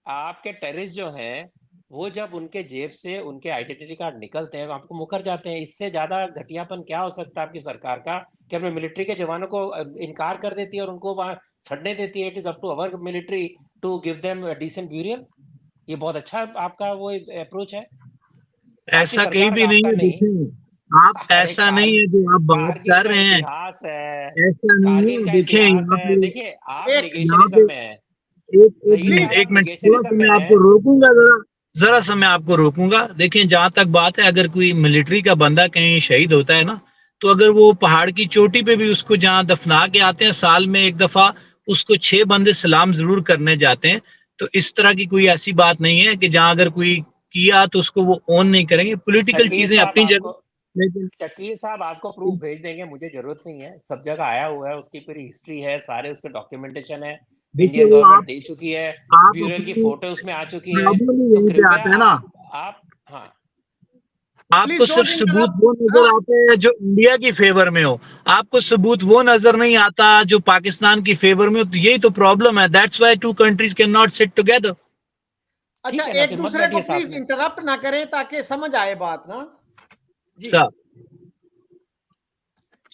आपके टेररिस्ट जो हैं, वो जब उनके जेब से उनके आइडेंटिटी कार्ड निकलते हैं, आपको मुकर जाते हैं। इससे ज्यादा घटियापन क्या हो सकता है आपकी सरकार का कि अपने मिलिट्री के जवानों को इनकार कर देती है और उनको वहां छड़ने देती है। It is up to our military to give them decent burial. ये बहुत अच्छा आपका वो अप्रोच है, आपकी ऐसा कहीं सरकार भी का, नहीं आपका है। नहीं। देखें, आप अरे ऐसा नहीं है जो आप बात कारगिल कर का रहे हैं, इतिहास है, ऐसा नहीं कारगिल है। का देखें इतिहास यहाँ है। पे, देखिए आप एक यहाँ निगेशनिज्म पे में है, एक जहीर मिनट, please, साहब एक मिनट, थोड़ा निगेशनिज्म सा में मैं है। आपको रोकूंगा, जरा सा मैं आपको रोकूंगा। देखिए, जहां तक बात है, अगर कोई मिलिट्री का बंदा कहीं शहीद होता है ना, तो अगर वो पहाड़ की चोटी पे भी उसको जहां दफना के आते हैं, साल में एक दफा उसको 6 बंदे सलाम जरूर करने जाते हैं। तो इस तरह की कोई ऐसी बात नहीं है कि जहां अगर कोई किया तो उसको वो ऑन नहीं करेंगे। पॉलिटिकल शकील चीजें साहब अपनी आपको जगह, लेकिन शकील साहब आपको प्रूफ भेज देंगे, मुझे जरूरत नहीं है, सब जगह आया हुआ है, उसकी पूरी हिस्ट्री है, सारे उसके डॉक्यूमेंटेशन है, देखिए इंडियन वो गवर्नमेंट दे चुकी है, आप ब्यूरल की अपनी फोटो उसमें आ चुकी है। प्रॉब्लम ही तो यहीं पे कृपया आता है ना। आप हाँ, आपको please सिर्फ don't सबूत interrupt. वो नजर आता है जो इंडिया की फेवर में हो, आपको सबूत वो नजर नहीं आता जो पाकिस्तान की फेवर में हो। तो यही तो प्रॉब्लम है, that's why two countries can not sit together. अच्छा, ठीक है ना, एक फिर मत दूसरे को बैठिए साथ प्लीज में। इंटरप्ट ना करें ताकि समझ आए बात ना। जी साहब,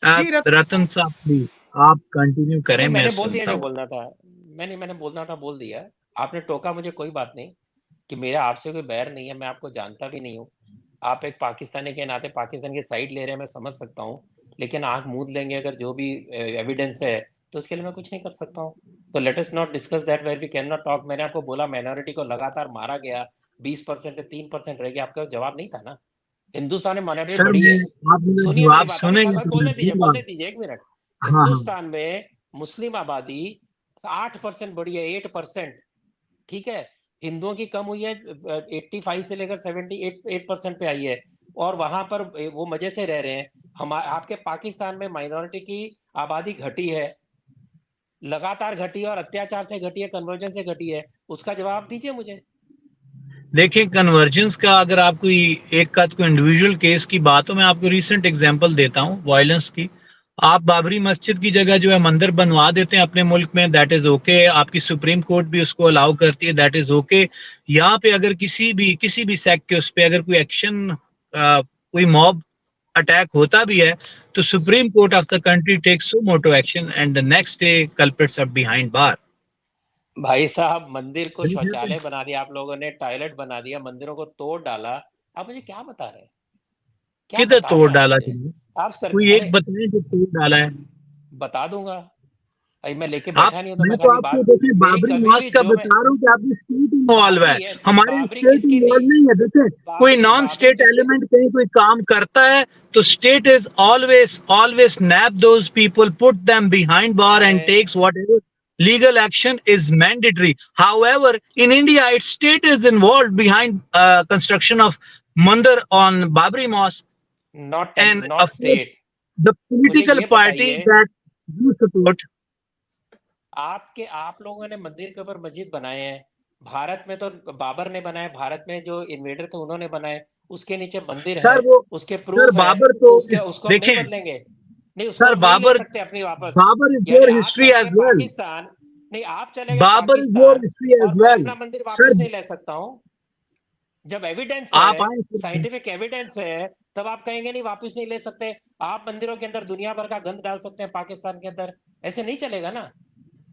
जी आप रतन साहब प्लीज, आप कंटिन्यू करें, नहीं मैं मैंने बोल दिया सुनता जो हूँ। बोलना था। मैंने बोलना था बोल दिया। आपने टोका मुझे, कोई बात नहीं, कि मेरा आपसे कोई बैर नहीं है, मैं आपको जानता भी नहीं हूँ। आप एक पाकिस्तानी के नाते पाकिस्तान की साइड ले रहे हैं, मैं समझ सकता हूँ, लेकिन आंख मूंद लेंगे अगर जो भी एविडेंस है, तो उसके लिए मैं कुछ नहीं कर सकता हूँ। तो let us not discuss that where we can not talk. मैंने आपको बोला माइनॉरिटी को लगातार मारा गया, 20% से 3% रह गया, आपका जवाब नहीं था ना। हिंदुस्तान में माइनॉरिटी सर बढ़ी मैं, है। आप मेरा सुनिए मेरी जवाब बात, अभी सुनेंगे खबर तो मैं बोलने दूंगा। दीजिए 1 मिनट। हाँ हाँ, हिंदुस्तान में मुस्लिम आबादी 8% बढ़ी है, 8%। ठीक है, हिंदुओं की कम हुई है, 85 से लेकर 78% पे आई है, और वहां पर वो मजे से रह रहे हैं। हम आपके पाकिस्तान में माइनॉरिटी की आबादी घटी है, लगातार घटी है, और अत्याचार से घटी है, कन्वर्जन से घटी है। उसका जवाब दीजिए मुझे। देखिए कन्वर्जेंस का, अगर आप कोई एक का कोई इंडिविजुअल केस की बात हो, मैं आपको रीसेंट एग्जांपल देता हूँ वायलेंस की। आप बाबरी मस्जिद की जगह जो है मंदिर बनवा देते हैं अपने मुल्क में, दैट इज ओके। आपकी सुप्रीम कोर्ट भी उसको अलाउ करती है, दैट इज ओके। यहाँ पे अगर किसी भी सेक्ट के उस पे अगर कोई एक्शन, कोई मॉब अटैक होता भी है, तो supreme court of the country takes suo motu action and the next day culprits are behind bar. भाई साहब, मंदिर को शौचालय बना दिया आप लोगों ने, टॉयलेट बना दिया, मंदिरों को तोड़ डाला। आप मुझे क्या बता रहे हैं? क्या किधर बता रहे तोड़ हैं आप डाला मुझे? तुमने? आप सर, कोई एक अरे बताए जो तोड़ डाला है। बता दूंगा। अभी मैं लेके आप, बैठा नहीं हूँ तो मैं मैं तो खाली आपको बात, देखिए मेरी बाबरी कभी भी मस्जिद का जो मैं बता रहा हूँ कि आपकी स्टेट इन्वॉल्व है, बाबरी है, हमारी बाबरी स्टेट किसकी इन्वॉल्व नहीं, नहीं है। देखिए कोई बाबरी नॉन बाबरी स्टेट किसकी, एलिमेंट कहीं कोई काम करता है तो state is always nab those people, put them behind bar and अरे takes whatever legal action is mandatory. However, in India, its state is involved behind construction of mandir on Babri Mosque, and not of course, state. the मुझे political ये party बताइए, that you support. आप लोगों ने मंदिर के ऊपर मस्जिद बनाए हैं, भारत में तो बाबर ने बनाए, भारत में जो इन्वेडर थे उन्होंने बनाए, उसके नीचे मंदिर है, सर वो उसके सर प्रूफ है, बाबर तो तो उसको हम नहीं देखें, बदलेंगे, नहीं उसको सर हम नहीं ले सकते अपनी वापस। बाबर इज यानी योर आप हिस्ट्री चले गए एज वेल. पाकिस्तान, नहीं आप चले गए Babar is your Pakistan history और एज मैं वेल. अपना मंदिर वापस सर नहीं ले सकता हूँ। जब एविडेंस आप है, आए सर. साइंटिफिक एविडेंस है, तब आप कहेंगे नहीं वापस नहीं ले सकते। आप मंदिरों के अंदर दुनिया भर का गंद डाल सकते हैं पाकिस्तान के अंदर, ऐसे नहीं चलेगा ना।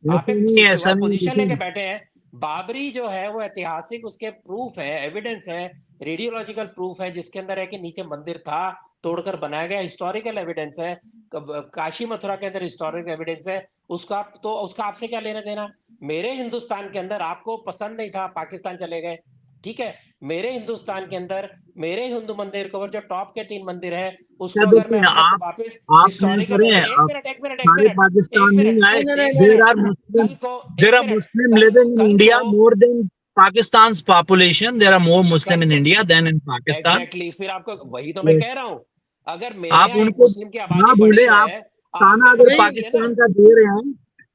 आप एक ऐसा नहीं पोजीशन लेके देखें. बैठे हैं। बाबरी जो है वो ऐतिहासिक, उसके प्रूफ है, एविडेंस है, रेडियोलॉजिकल प्रूफ है जिसके अंदर है कि नीचे मंदिर था, तोड़कर बनाया गया, हिस्टोरिकल एविडेंस है, काशी मथुरा के अंदर हिस्टोरिकल एविडेंस है। उसका तो उसका आपसे क्या लेना देना। मेरे हिंदुस्तान के अंदर आपको पसंद नहीं था, पाकिस्तान चले गए, ठीक है। मेरे हिंदुस्तान के अंदर मेरे हिंदू मंदिर को, जो टॉप के 3 मंदिर है, उसको सर अगर मैं देखिए अपने आप वापस आप नहीं हिस्टोरिकल करें. एक आप मिनट एक मिनट एक सारे मिनट एक पाकिस्तान नहीं मिनट आए. नहीं नहीं नहीं एक नहीं देर मिनट आर मुस्लिम, कल को there एक are मिनट Muslim कल living in कल India को more than Pakistan's population. There are more कल Muslim in को India than in Pakistan. Exactly फिर आपको वही तो मैं तो कह रहा हूं। अगर मेरे आप यहाँ उनको मुस्लिम की ना आबादी बढ़ी भूलें. आप है, ताना आपने अगर बढ़ाई सही हुई है ना। पाकिस्तान का दे रहे हैं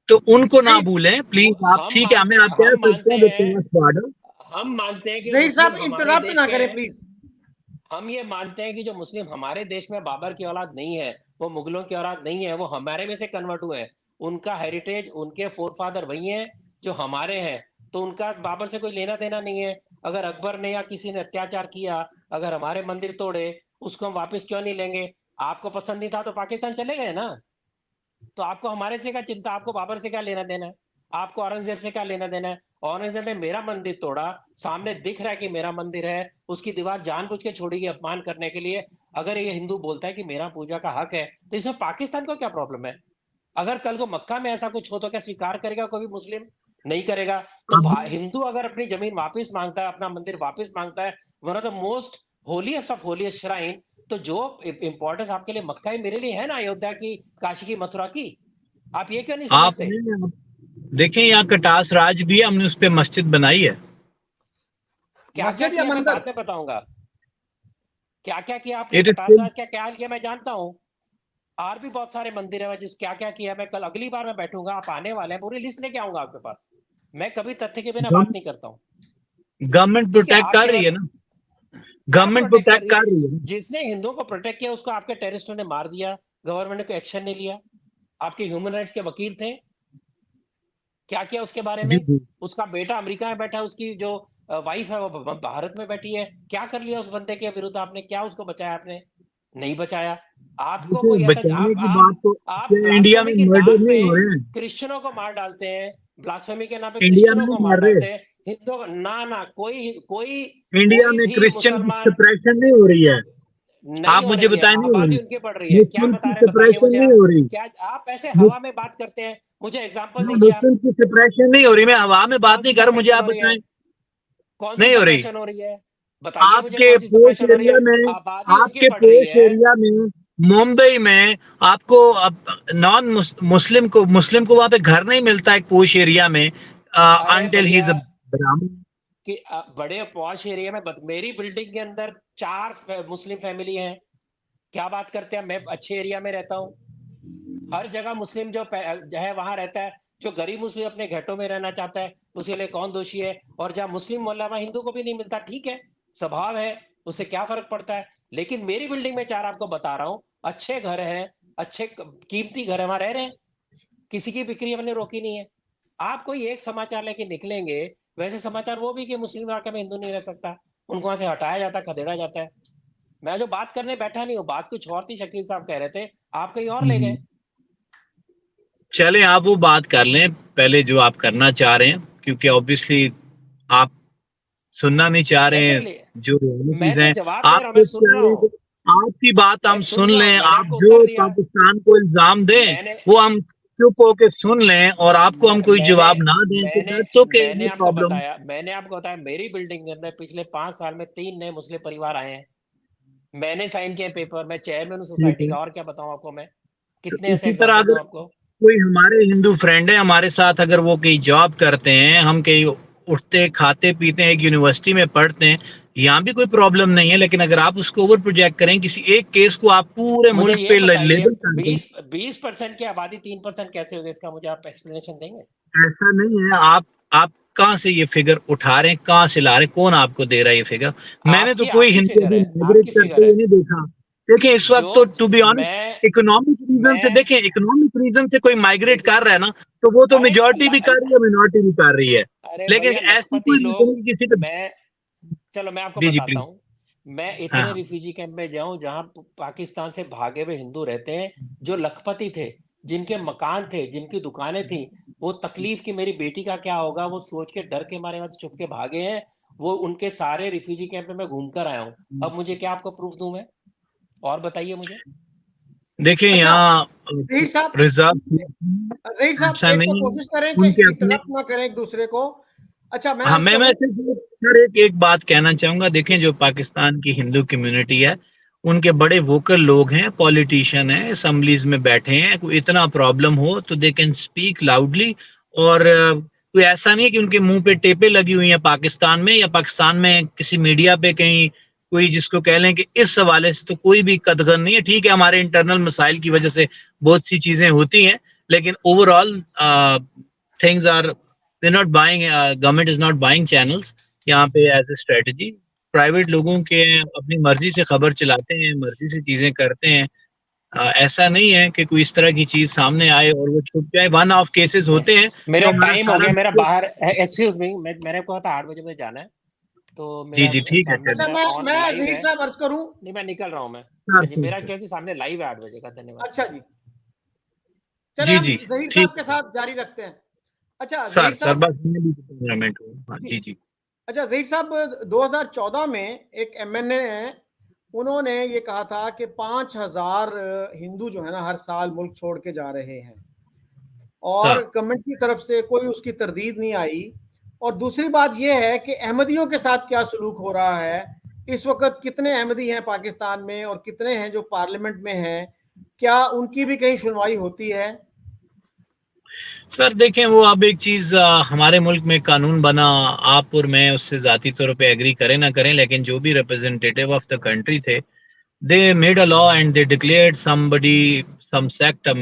तो उनको ना सही भूलें प्लीज. आप हम ठीक है, हमें मानते आप कह सकते हैं हैं, विकास बॉर्डर. हम मानते हैं कि सही मुस्लिम साहब हमारे इंटरप्ट देश ना के करें हैं। प्लीज. हम ये मानते हैं कि जो मुस्लिम हमारे देश में बाबर की औलाद नहीं है, वो मुगलों की औलाद नहीं है, वो हमारे में से कन्वर्ट हुए हैं। उनका हेरिटेज, उनके फोरफादर वही हैं जो हमारे हैं, तो उनका बाबर से कोई लेना देना नहीं है। अगर अकबर ने या किसी ने अत्याचार किया, अगर हमारे मंदिर तोड़े, उसको हम वापस क्यों नहीं लेंगे। आपको पसंद नहीं था तो पाकिस्तान चले गए ना। तो आपको हमारे से क्या चिंता, आपको बाबर से क्या लेना देना है, आपको औरंगजेब से क्या लेना देना है। औरंगजेब ने मेरा मंदिर तोड़ा, सामने दिख रहा है कि मेरा मंदिर है, उसकी दीवार जानबूझ के छोड़ी गई अपमान करने के लिए। अगर ये हिंदू बोलता है कि मेरा पूजा का हक है, तो इसमें पाकिस्तान को क्या प्रॉब्लम है। अगर कल को मक्का में ऐसा कुछ हो तो क्या स्वीकार करेगा कोई भी मुस्लिम, नहीं करेगा। तो अब हिंदू अगर अपनी जमीन वापस मांगता है, अपना मंदिर वापस मांगता है, one of the most holiest of holiest shrine, तो जो इंपॉर्टेंस आपके लिए मक्का ही मेरे लिए है ना, अयोध्या की, काशी की, मथुरा की, आप ये क्यों नहीं समझते। आपने देखें यहाँ कटास राज भी है, हमने उस पर मस्जिद बनाई है. क्या क्या मस्जिद या किया मैं मंदिर? बाद में बताऊंगा। क्या क्या किया आपने, इट इज कटास राज क्या क्या किया मैं जानता हूँ। और भी बहुत सारे मंदिर है जिस क्या क्या किया। मैं कल अगली बार मैं बैठूंगा, आप आने वाले हैं, पूरी लिस्ट लेके आऊंगा आपके पास। मैं कभी तथ्य के बिना बात नहीं करता हूँ। गवर्नमेंट ठीक है, प्रोटेक्ट आप कर रही केवल है ना. क्या गवर्नमेंट प्रोटेक्ट कर प्रोटेक्ट रही है। कर रही है. जिसने हिंदुओं को प्रोटेक्ट किया उसको आपके टेररिस्टों ने मार दिया, गवर्नमेंट ने कोई एक्शन नहीं लिया। आपके ह्यूमन राइट्स के वकील थे, क्या किया उसके बारे जी में। जी. उसका बेटा अमेरिका में बैठा है, उसकी जो वाइफ है वो भारत में बैठी है। क्या कर लिया उस बंदे के विरुद्ध आपने, क्या उसको बचाया आपने, नहीं बचाया। आपको देखिए कोई ऐसा, बचाने की आप बात तो आप क्या इंडिया में ब्लास्फेमी के मर्डर नाम पे नहीं हो रहे हैं. क्रिश्चियनों को मार डालते हैं, ब्लास्फेमी के नाम पे इंडिया में क्रिश्चियनों को नहीं मार मर रहे. डालते हैं, हिंदुओं को ना ना कोई कोई इंडिया कोई में भी क्रिश्चियन की मुसलमान सप्रेशन नहीं हो रही है. नहीं आप हो मुझे रही है, बताएं, नहीं हो आबादी रही. उनकी बढ़ रही है। क्या मुस्लिम बता की रहे हैं बताइए सप्रेशन मुझे नहीं आप। हो रही. क्या आप ऐसे हवा में बात करते हैं, मुझे एग्जांपल दीजिए आप। मुस्लिम की सप्रेशन नहीं हो रही. मैं हवा में बात कौन नहीं सी कर, मुझे सप्रेशन आप हो रही है, बताएं. कौन सी नहीं हो रही. सप्रेशन हो रही है, बताइए मुझे आपके कौन सी पोश सप्रेशन हो रही एरिया है। में, आबादी उनकी आपके बढ़ रही पोश है। एरिया में, मुंबई में आपको नॉन मुस्लिम को वहां पे घर नहीं मिलता एक पोश एरिया में अरे अंटिल ही इज भैया अ ब्राह्मण. कि बड़े पॉश एरिया में मेरी बिल्डिंग के अंदर 4 मुस्लिम फैमिली हैं। क्या बात करते हैं, मैं अच्छे एरिया में रहता हूँ। हर जगह मुस्लिम जो है वहां रहता है। जो गरीब मुस्लिम अपने घरों में रहना चाहता है उसके लिए कौन दोषी है। और जहाँ मुस्लिम मोहल्ला वहां हिंदू को भी नहीं मिलता, ठीक है, स्वभाव है, उससे क्या फर्क पड़ता है। लेकिन मेरी बिल्डिंग में 4 आपको बता रहा हूँ अच्छे घर हैं, अच्छे कीमती घर है, वहां रह रहे हैं, किसी की बिक्री हमने रोकी नहीं है। आप कोई एक समाचार लेके निकलेंगे, वैसे समाचार वो भी कि मुस्लिम इलाके में हिंदू नहीं रह सकता, उनको वहां से हटाया जाता है, खदेड़ा जाता है। मैं जो बात करने बैठा नहीं हूँ, बात कुछ और थी, शकील साहब कह रहे थे, आप कहीं और ले गए। चले आप वो बात कर लें पहले जो आप करना चाह रहे हैं, क्योंकि ऑब्वियसली आप सुनना नहीं चाह रहे हैं नेचुरली जो मैं रियलिटीज तो हैं. जवाब दे आप रहा हूँ, मैं सिर्फ सुन चाह रहा रहे हैं हूँ, कि आपकी बात मैं हम सुन सुन रहा हूँ, लें. मैंने आप आपको जो उत्तर दिया। पाकिस्तान को इल्जाम दें मैंने वो हम चुप होके सुन लें और आपको हम कोई जवाब ना दें तो दैट्स ओके, नो प्रॉब्लम। मैंने आपको बताया मेरी बिल्डिंग के अंदर पिछले 5 साल में 3 नए मुस्लिम परिवार आए हैं। मैंने साइन किए पेपर, मैं चेयरमैन हूँ सोसाइटी का, और क्या बताऊं आपको मैं? कितने ऐसे इसी तरह एग्जांपल दूं अगर आपको? कोई हमारे हिंदू फ्रेंड है हमारे साथ, अगर वो कहीं जॉब करते हैं, हम कहीं उठते खाते पीते हैं, एक यूनिवर्सिटी में पढ़ते हैं, यहाँ भी कोई प्रॉब्लम नहीं है, लेकिन अगर आप उसको ओवर प्रोजेक्ट करें, किसी एक केस को आप पूरे मुझे मुल्क ये पे बताइए, लेबल कर दें, 20% की आबादी 3% कैसे होगी, इसका मुझे आप एक्सप्लेनेशन देंगे? ऐसा नहीं है। आप कहाँ से ये फिगर उठा रहे हैं, कहाँ से ला रहे हैं, कौन आपको दे रहा है ये फिगर? मैंने तो आपकी कोई आपकी हिंदू फिगर अभी है, माइग्रेट आपकी करते फिगर हुए है। नहीं देखा। देखिए इस वक्त जो तो टू बी ऑनेस्ट, मैं इकोनॉमिक रीजन से मैं देखें, इकोनॉमिक रीजन से कोई माइग्रेट देखिए, कर रहा है ना, तो वो तो अरे मेजोरिटी भी कर रही है, मिनॉरिटी भी कर रही है। अरे लेकिन भैया ऐसी लखपति कोई लोग, नहीं किसी को। मैं चलो मैं आपको जी जी बताता प्लीज। हूँ। मैं हाँ इतने हाँ। रिफ्यूजी कैंप में जाऊं जहां पाकिस्तान से भागे हुए हिंदू रहते हैं, जो लखपति थे, जिनके मकान थे, जिनकी दुकानें थी। वो तकलीफ कि मेरी बेटी का क्या होगा, वो सोच के डर के मारे वहां से चुप के भागे हैं। वो उनके सारे रिफ्यूजी कैंप में मैं घूम कर आया हूँ। अब मुझे क्या आपको प्रूफ दूं मैं? और बताइए मुझे। देखिए अच्छा यहाँ जहीर साहब, रिजर्व जहीर साहब ऐसा एक तो नहीं, कोशिश करें कि उनके अपने। इंटरप्ट ना करें एक दूसरे को। अच्छा मैं हाँ अर्ज मैं करूं। सिर्फ सर एक बात कहना चाहूंगा। देखें जो पाकिस्तान की हिंदू कम्युनिटी है, उनके बड़े वोकल लोग हैं, पॉलिटिशियन हैं, असेंबलीज में बैठे हैं, कोई इतना प्रॉब्लम हो तो दे कैन स्पीक लाउडली। और कोई ऐसा नहीं है कि उनके मुंह पे टेपें लगी हुई हैं पाकिस्तान में, या पाकिस्तान में किसी मीडिया पे कहीं कोई जिसको कह लें कि इस हवाले से तो कोई भी कदगन नहीं है। ठीक है हमारे इंटरनल मसाइल की वजह से बहुत सी चीजें होती हैं, लेकिन overall things are, they're not buying, government is not buying channels यहाँ पे एज ए स्ट्रेटजी। प्राइवेट लोगों के अपनी मर्जी से खबर चलाते हैं, मर्जी से चीजें करते हैं। ऐसा नहीं है कि कोई इस तरह की चीज सामने आए और वो छुप जाए। वन ऑफ केसेस होते हैं मेरा जो हमारा टाइम हो सारा। गया, मेरा बाहर, एक्सक्यूज मी, मैंने कहा था 8 बजे मुझे जाना है, तो जी मेरा जी ठीक है सामने अच्छा चलिए। मेरा ऑन मैं लाइव जहीर है। साहब अर्ज करूं। नहीं मैं निकल रहा हूँ मैं। सर, जी सर, मेरा सर। क्योंकि सामने लाइव है 8 बजे का। धन्यवाद। अच्छा जी, चले जी हम जी जहीर ठीक साहब के है साथ जारी रखते हैं। अच्छा सर। जहीर सर साहब। बस मैं भी 15 मिनट हुए। हाँ जी। जी जी। अच्छा जहीर साहब, 2014 में एक एमएनए है, उन्होंने ये कहा था कि 5,000 हिंदू जो है ना हर साल मुल्क छोड़ के जा रहे हैं, और सर गवर्नमेंट की तरफ से कोई उसकी तरदीद नहीं आई। और दूसरी बात यह है कि अहमदियों के साथ क्या सलूक हो रहा है इस वक्त, कितने अहमदी हैं पाकिस्तान में और कितने हैं जो पार्लियामेंट में हैं, क्या उनकी भी कहीं सुनवाई होती है? सर देखें वो अब एक चीज, हमारे मुल्क में कानून बना, आप और मैं उससे जाती तौर पे एग्री करें ना करें, लेकिन जो भी रिप्रेजेंटेटिव ऑफ द कंट्री थे, they made a law and they declared somebody, some sect a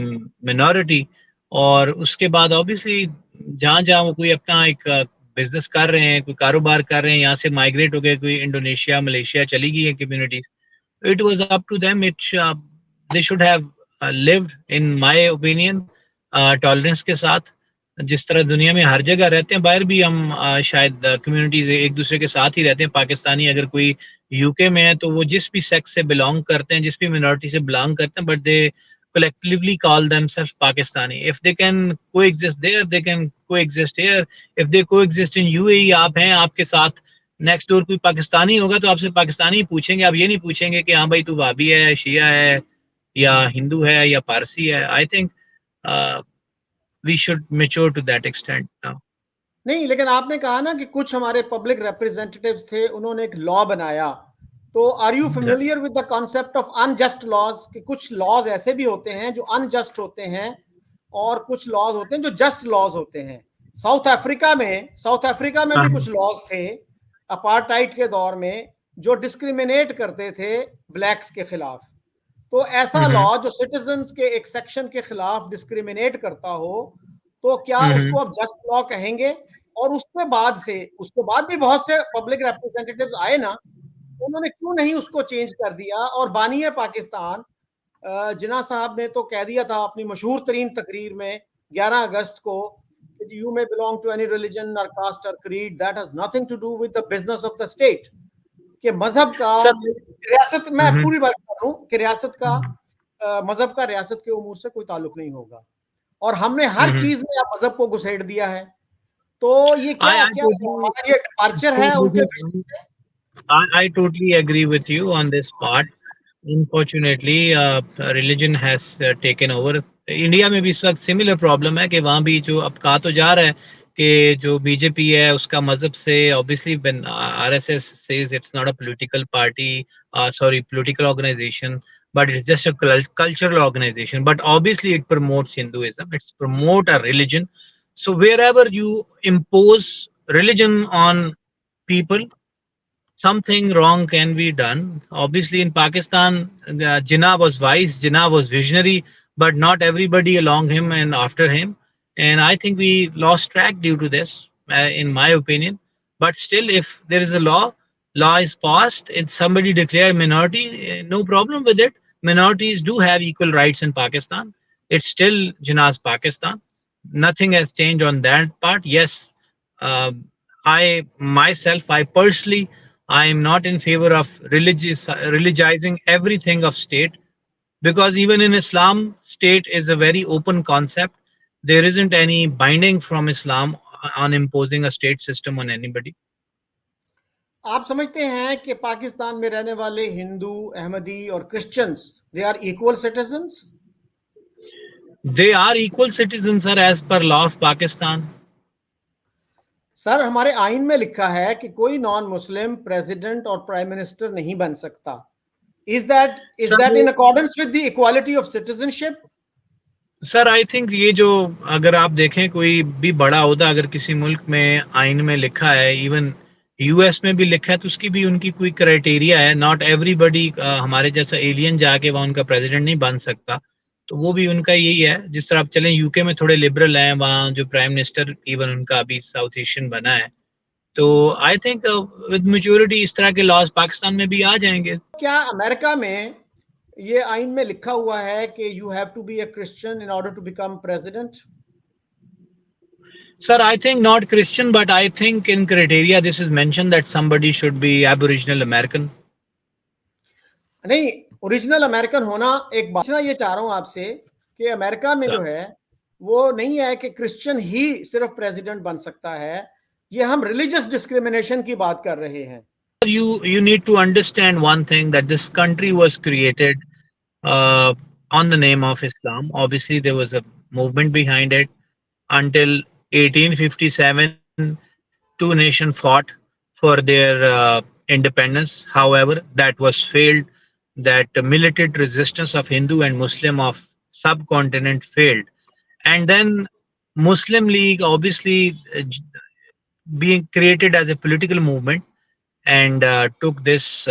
minority। और उसके बाद ऑब्वियसली जहाँ जहाँ वो कोई अपना एक बिजनेस कर रहे हैं, कोई कारोबार कर रहे हैं, यहाँ से माइग्रेट हो गए, कोई इंडोनेशिया मलेशिया चली गई है communities, it was up to them. It they should have lived in my opinion tolerance के साथ, जिस तरह दुनिया में हर जगह रहते हैं। बाहर भी हम शायद कम्युनिटीज एक दूसरे के साथ ही रहते हैं। पाकिस्तानी अगर कोई यूके में है तो वो जिस भी सेक्स से बिलोंग करते हैं, जिस भी मिनॉरिटी से बिलोंग करते हैं, but they collectively call themselves Pakistani. If they can coexist there, they can coexist here. If they coexist in UAE, आप हैं, आपके साथ नेक्स्ट डोर कोई पाकिस्तानी होगा तो आपसे पाकिस्तानी ही पूछेंगे। आप ये नहीं पूछेंगे कि हाँ भाई तू वाबी है, शिया है, या हिंदू है, या पारसी है। I think we should mature to that extent now। नहीं, लेकिन आपने कहा ना कि कुछ हमारे पब्लिक रिप्रेजेंटेटिव्स थे, उन्होंने एक लॉ बनाया, तो are you familiar with the concept of unjust laws? कि कुछ लॉज ऐसे भी होते हैं जो अनजस्ट होते हैं और कुछ लॉज होते हैं जो जस्ट लॉज होते हैं। साउथ अफ्रीका में भी कुछ लॉज थे अपार्टाइड के दौर में जो डिस्क्रिमिनेट करते थे ब्लैक्स के खिलाफ। तो ऐसा लॉ जो सिटीजन्स के एक सेक्शन के खिलाफ डिस्क्रिमिनेट करता हो, तो क्या उसको अब जस्ट लॉ कहेंगे? और उसके बाद भी बहुत से पब्लिक रिप्रेजेंटेटिव्स आए ना, उन्होंने क्यों नहीं उसको चेंज कर दिया? और बानी पाकिस्तान जिन्ना साहब ने तो कह दिया था अपनी मशहूर तरीन तकरीर में 11 अगस्त को, you may belong to any religion और कास्ट और creed, that has nothing to do with the business of the state. कि मजहब का रियासत, मैं पूरी बात कर रहा हूँ कि रियासत का मजहब का रियासत के उमूर से कोई ताल्लुक नहीं होगा। और हमने हर चीज में मजहब को घुसेड़ दिया है। तो ये क्या क्या हमारा ये डिपार्चर है उनके विजन से? I totally agree with you on this part. Unfortunately, religion has taken over India में भी इस वक्त सिमिलर प्रॉब्लम है कि वहाँ भी जो अब कहा तो जा रहा है कि जो बीजेपी है उसका मजहब से obviously when RSS says it's not a political party, sorry political organisation, but it's just a cultural organization, but obviously it promotes Hinduism, it's promote a religion. So wherever you impose religion on people, something wrong can be done. Obviously, in Pakistan, Jinnah was wise, Jinnah was visionary, but not everybody along him and after him. And I think we lost track due to this, in my opinion. But still, if there is a law is passed, and somebody declare minority, no problem with it. Minorities do have equal rights in Pakistan. It's still Jinnah's Pakistan. Nothing has changed on that part. Yes, uh, I personally, I am not in favor of religizing everything of state, because even in Islam, state is a very open concept. There isn't any binding from Islam on imposing a state system on anybody. आप समझते हैं कि पाकिस्तान में रहने वाले हिंदू, अहमदी और Christians they are equal citizens? They are equal citizens, sir, as per law of Pakistan. Sir, हमारे आइन में लिखा है कि कोई नॉन मुस्लिम प्रेसिडेंट और प्राइम मिनिस्टर नहीं बन सकता. Is that in accordance with the equality of citizenship? Sir I think ये जो अगर आप देखें कोई भी बड़ा ओहदा अगर किसी मुल्क में आइन में लिखा है, इवन यूएस में भी लिखा है, तो उसकी भी उनकी कोई क्राइटेरिया है. नॉट एवरीबडी हमारे जैसा एलियन जाके वहाँ उनका प्रेसिडेंट नहीं बन सकता. तो वो भी उनका यही है. जिस तरह आप चलें यूके में थोड़े लिबरल हैं, वहाँ जो प्राइम मिनिस्टर इवन उनका अभी साउथ एशियन बना है. तो आई थिंक विद मेच्योरिटी इस तरह के लॉज पाकिस्तान में भी आ जाएंगे. क्या अमेरिका में ये आइन में लिखा हुआ है कि you have to be a Christian in order to become president? Sir, I think not Christian, but I think in criteria this is mentioned that somebody should be Aboriginal American. नहीं, original American होना एक बात. ये चाह रहा हूं आपसे कि अमेरिका में जो है वो नहीं है कि क्रिश्चियन ही सिर्फ प्रेसिडेंट बन सकता है. ये हम रिलीजियस डिस्क्रिमिनेशन की बात कर रहे हैं. You need to understand one thing, that this country was created on the name of Islam. Obviously, there was a movement behind it. Until 1857, two nations fought for their independence. However, that was failed. That militant resistance of Hindu and Muslim of subcontinent failed. And then Muslim League, obviously being created as a political movement, and took this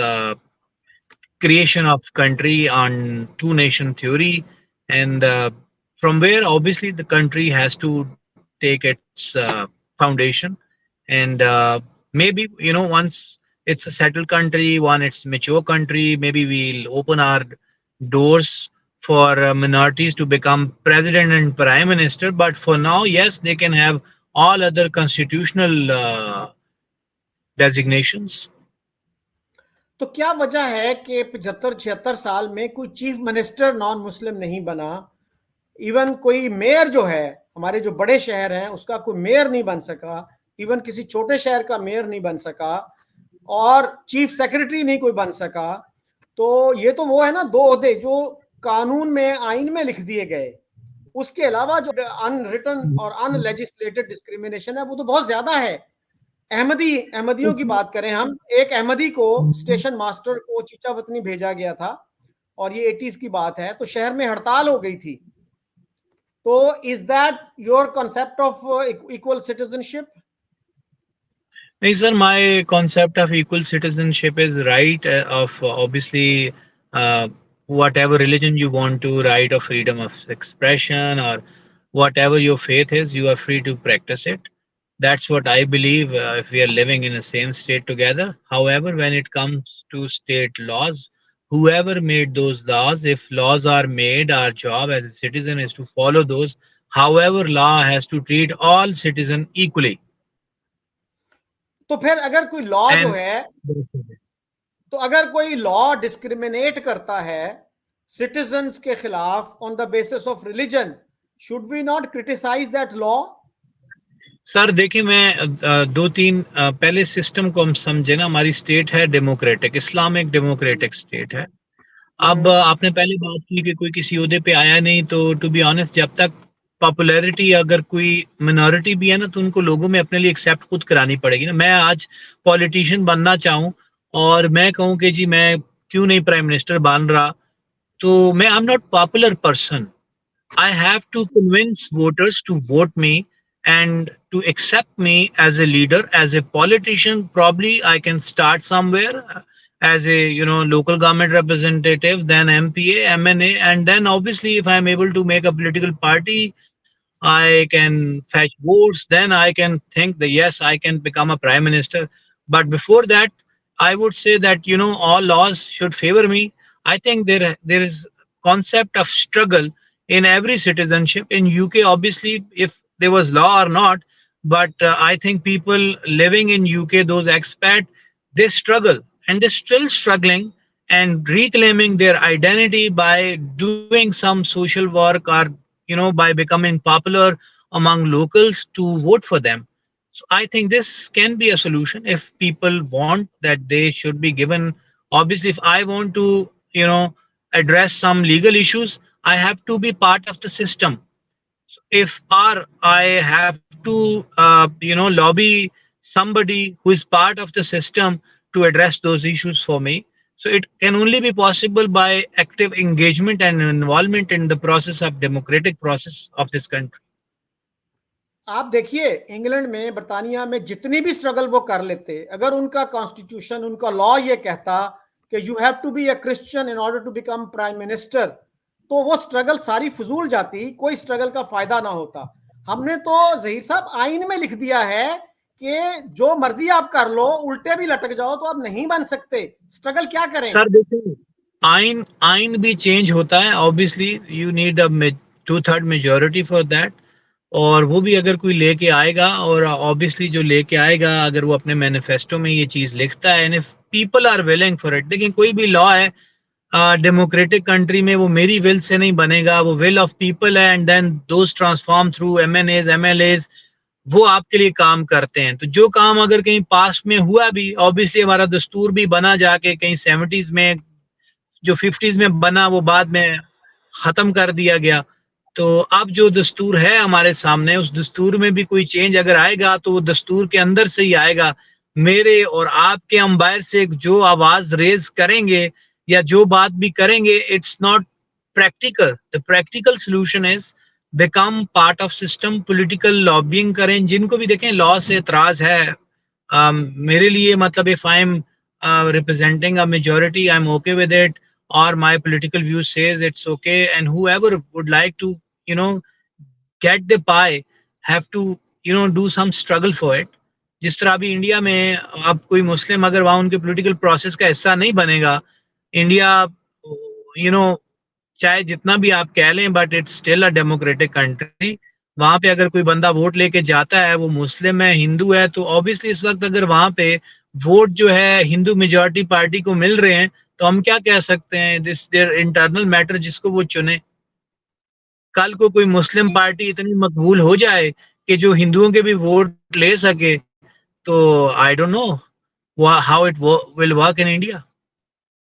creation of country on two nation theory, and from where obviously the country has to take its foundation, and maybe once it's a settled country, one it's mature country, maybe we'll open our doors for minorities to become president and prime minister. But for now, yes, they can have all other constitutional designations. तो क्या वजह है कि 75-76 साल में कोई chief minister non Muslim नहीं बना? इवन कोई मेयर जो है, हमारे जो बड़े शहर हैं उसका कोई मेयर नहीं बन सका, इवन किसी छोटे शहर का मेयर नहीं बन सका, और चीफ सेक्रेटरी नहीं कोई बन सका. तो ये तो वो है ना, दो ओहदे जो कानून में, आइन में लिख दिए गए. उसके अलावा जो अनरिटन और अनलेजिस्लेटेड डिस्क्रिमिनेशन है वो तो बहुत ज्यादा है. अहमदियों की बात करें हम, एक अहमदी को स्टेशन मास्टर को चीचा वतनी भेजा गया था, और ये 80s की बात है, तो शहर में हड़ताल हो गई थी. तो is that your concept of equal citizenship? नहीं sir, my concept of equal citizenship is right of obviously whatever religion you want to, right of freedom of expression, or whatever your faith is, you are free to practice it. That's what I believe if we are living in the same state together. However, when it comes to state laws, whoever made those laws, if laws are made, our job as a citizen is to follow those. However, law has to treat all citizens equally. तो फिर अगर कोई law जो है, तो अगर कोई law discriminate करता है सिटीजन्स के खिलाफ on the basis of religion, should we not criticise that law? Sir देखिए, मैं दो तीन पहले सिस्टम को हम समझे ना. हमारी स्टेट है डेमोक्रेटिक, इस्लामिक डेमोक्रेटिक स्टेट है. अब आपने पहले बात की कि कोई किसी ओहदे पे आया नहीं, तो टू बी ऑनेस्ट जब तक पॉपुलैरिटी अगर कोई मिनॉरिटी भी है ना तो उनको लोगों में अपने लिए एक्सेप्ट खुद करानी पड़ेगी ना। मैं आज पॉलिटिशियन बनना चाहूँ और मैं कहूँ कि जी मैं क्यों नहीं प्राइम मिनिस्टर बन रहा, तो मैं I am not popular person. I have to convince voters to vote me and to accept me as a leader, as a politician. Probably I can start somewhere as a local government representative, then MPA, MNA, and then obviously if I am able to make a political party, I can fetch votes, then I can think that yes, I can become a prime minister. But before that, I would say that all laws should favor me. I think there is concept of struggle in every citizenship. In UK, obviously, if there was law or not, but I think people living in UK, those expat, they struggle and they're still struggling and reclaiming their identity by doing some social work or by becoming popular among locals to vote for them. So I think this can be a solution if people want that they should be given. Obviously, if I want to, address some legal issues, I have to be part of the system. So if I have to, lobby somebody who is part of the system to address those issues for me. So it can only be possible by active engagement and involvement in the process of democratic process of this country. आप देखिए England में, बर्तानिया में जितनी भी struggle वो कर लेते, अगर उनका कॉन्स्टिट्यूशन, उनका लॉ ये कहता कि you have to be a Christian in order to become prime minister, तो वो स्ट्रगल सारी फजूल जाती, कोई स्ट्रगल का फायदा ना होता। हमने तो ज़हीर साहब आइन में लिख दिया है कि जो मर्जी आप कर लो, उल्टे भी लटक जाओ तो आप नहीं बन सकते, स्ट्रगल क्या करें? सर देखिए, आइन भी चेंज होता है, obviously you need a 2/3 majority for that, और वो भी अगर कोई लेके आएगा, और ऑब्वियसली जो लेके आएगा अगर वो अपने मैनिफेस्टो में ये चीज लिखता है and if people are willing for it. देखिए कोई भी लॉ है डेमोक्रेटिक कंट्री में, वो मेरी विल से नहीं बनेगा, वो विल ऑफ पीपल है and then those transform through MNAs MLAs, वो आपके लिए काम करते हैं। तो जो काम अगर कहीं पास्ट में हुआ भी, ऑब्वियसली हमारा दस्तूर भी बना जाके कहीं 70s में, जो 50s में बना वो बाद में खत्म कर दिया गया। तो अब जो दस्तूर है हमारे सामने, उस दस्तूर में भी कोई चेंज अगर आएगा तो वो दस्तूर के अंदर से ही आएगा। मेरे और आपके अंबायर से जो आवाज रेज करेंगे या जो बात भी करेंगे, it's not practical. The practical solution is become part of system, political lobbying करें। जिनको भी देखें लॉ से एतराज है, मेरे लिए मतलब if I am representing a majority, I'm okay with it, or my political view says it's okay, and whoever would like to get the pie have to do some struggle for it. जिस तरह अभी India में अब कोई मुस्लिम अगर वहां उनके political process का हिस्सा नहीं बनेगा, इंडिया चाहे जितना भी आप कह लें, but it's still a democratic country. वहां पे अगर कोई बंदा वोट लेके जाता है, वो मुस्लिम है, हिंदू है, तो ऑब्वियसली इस वक्त अगर वहां पे वोट जो है हिंदू मेजॉरिटी पार्टी को मिल रहे हैं, तो हम क्या कह सकते हैं, दिस देयर इंटरनल मैटर, जिसको वो चुने। कल को कोई मुस्लिम पार्टी इतनी मकबूल हो जाए कि जो हिंदुओं के भी वोट ले सके, तो I don't know how it will work in India.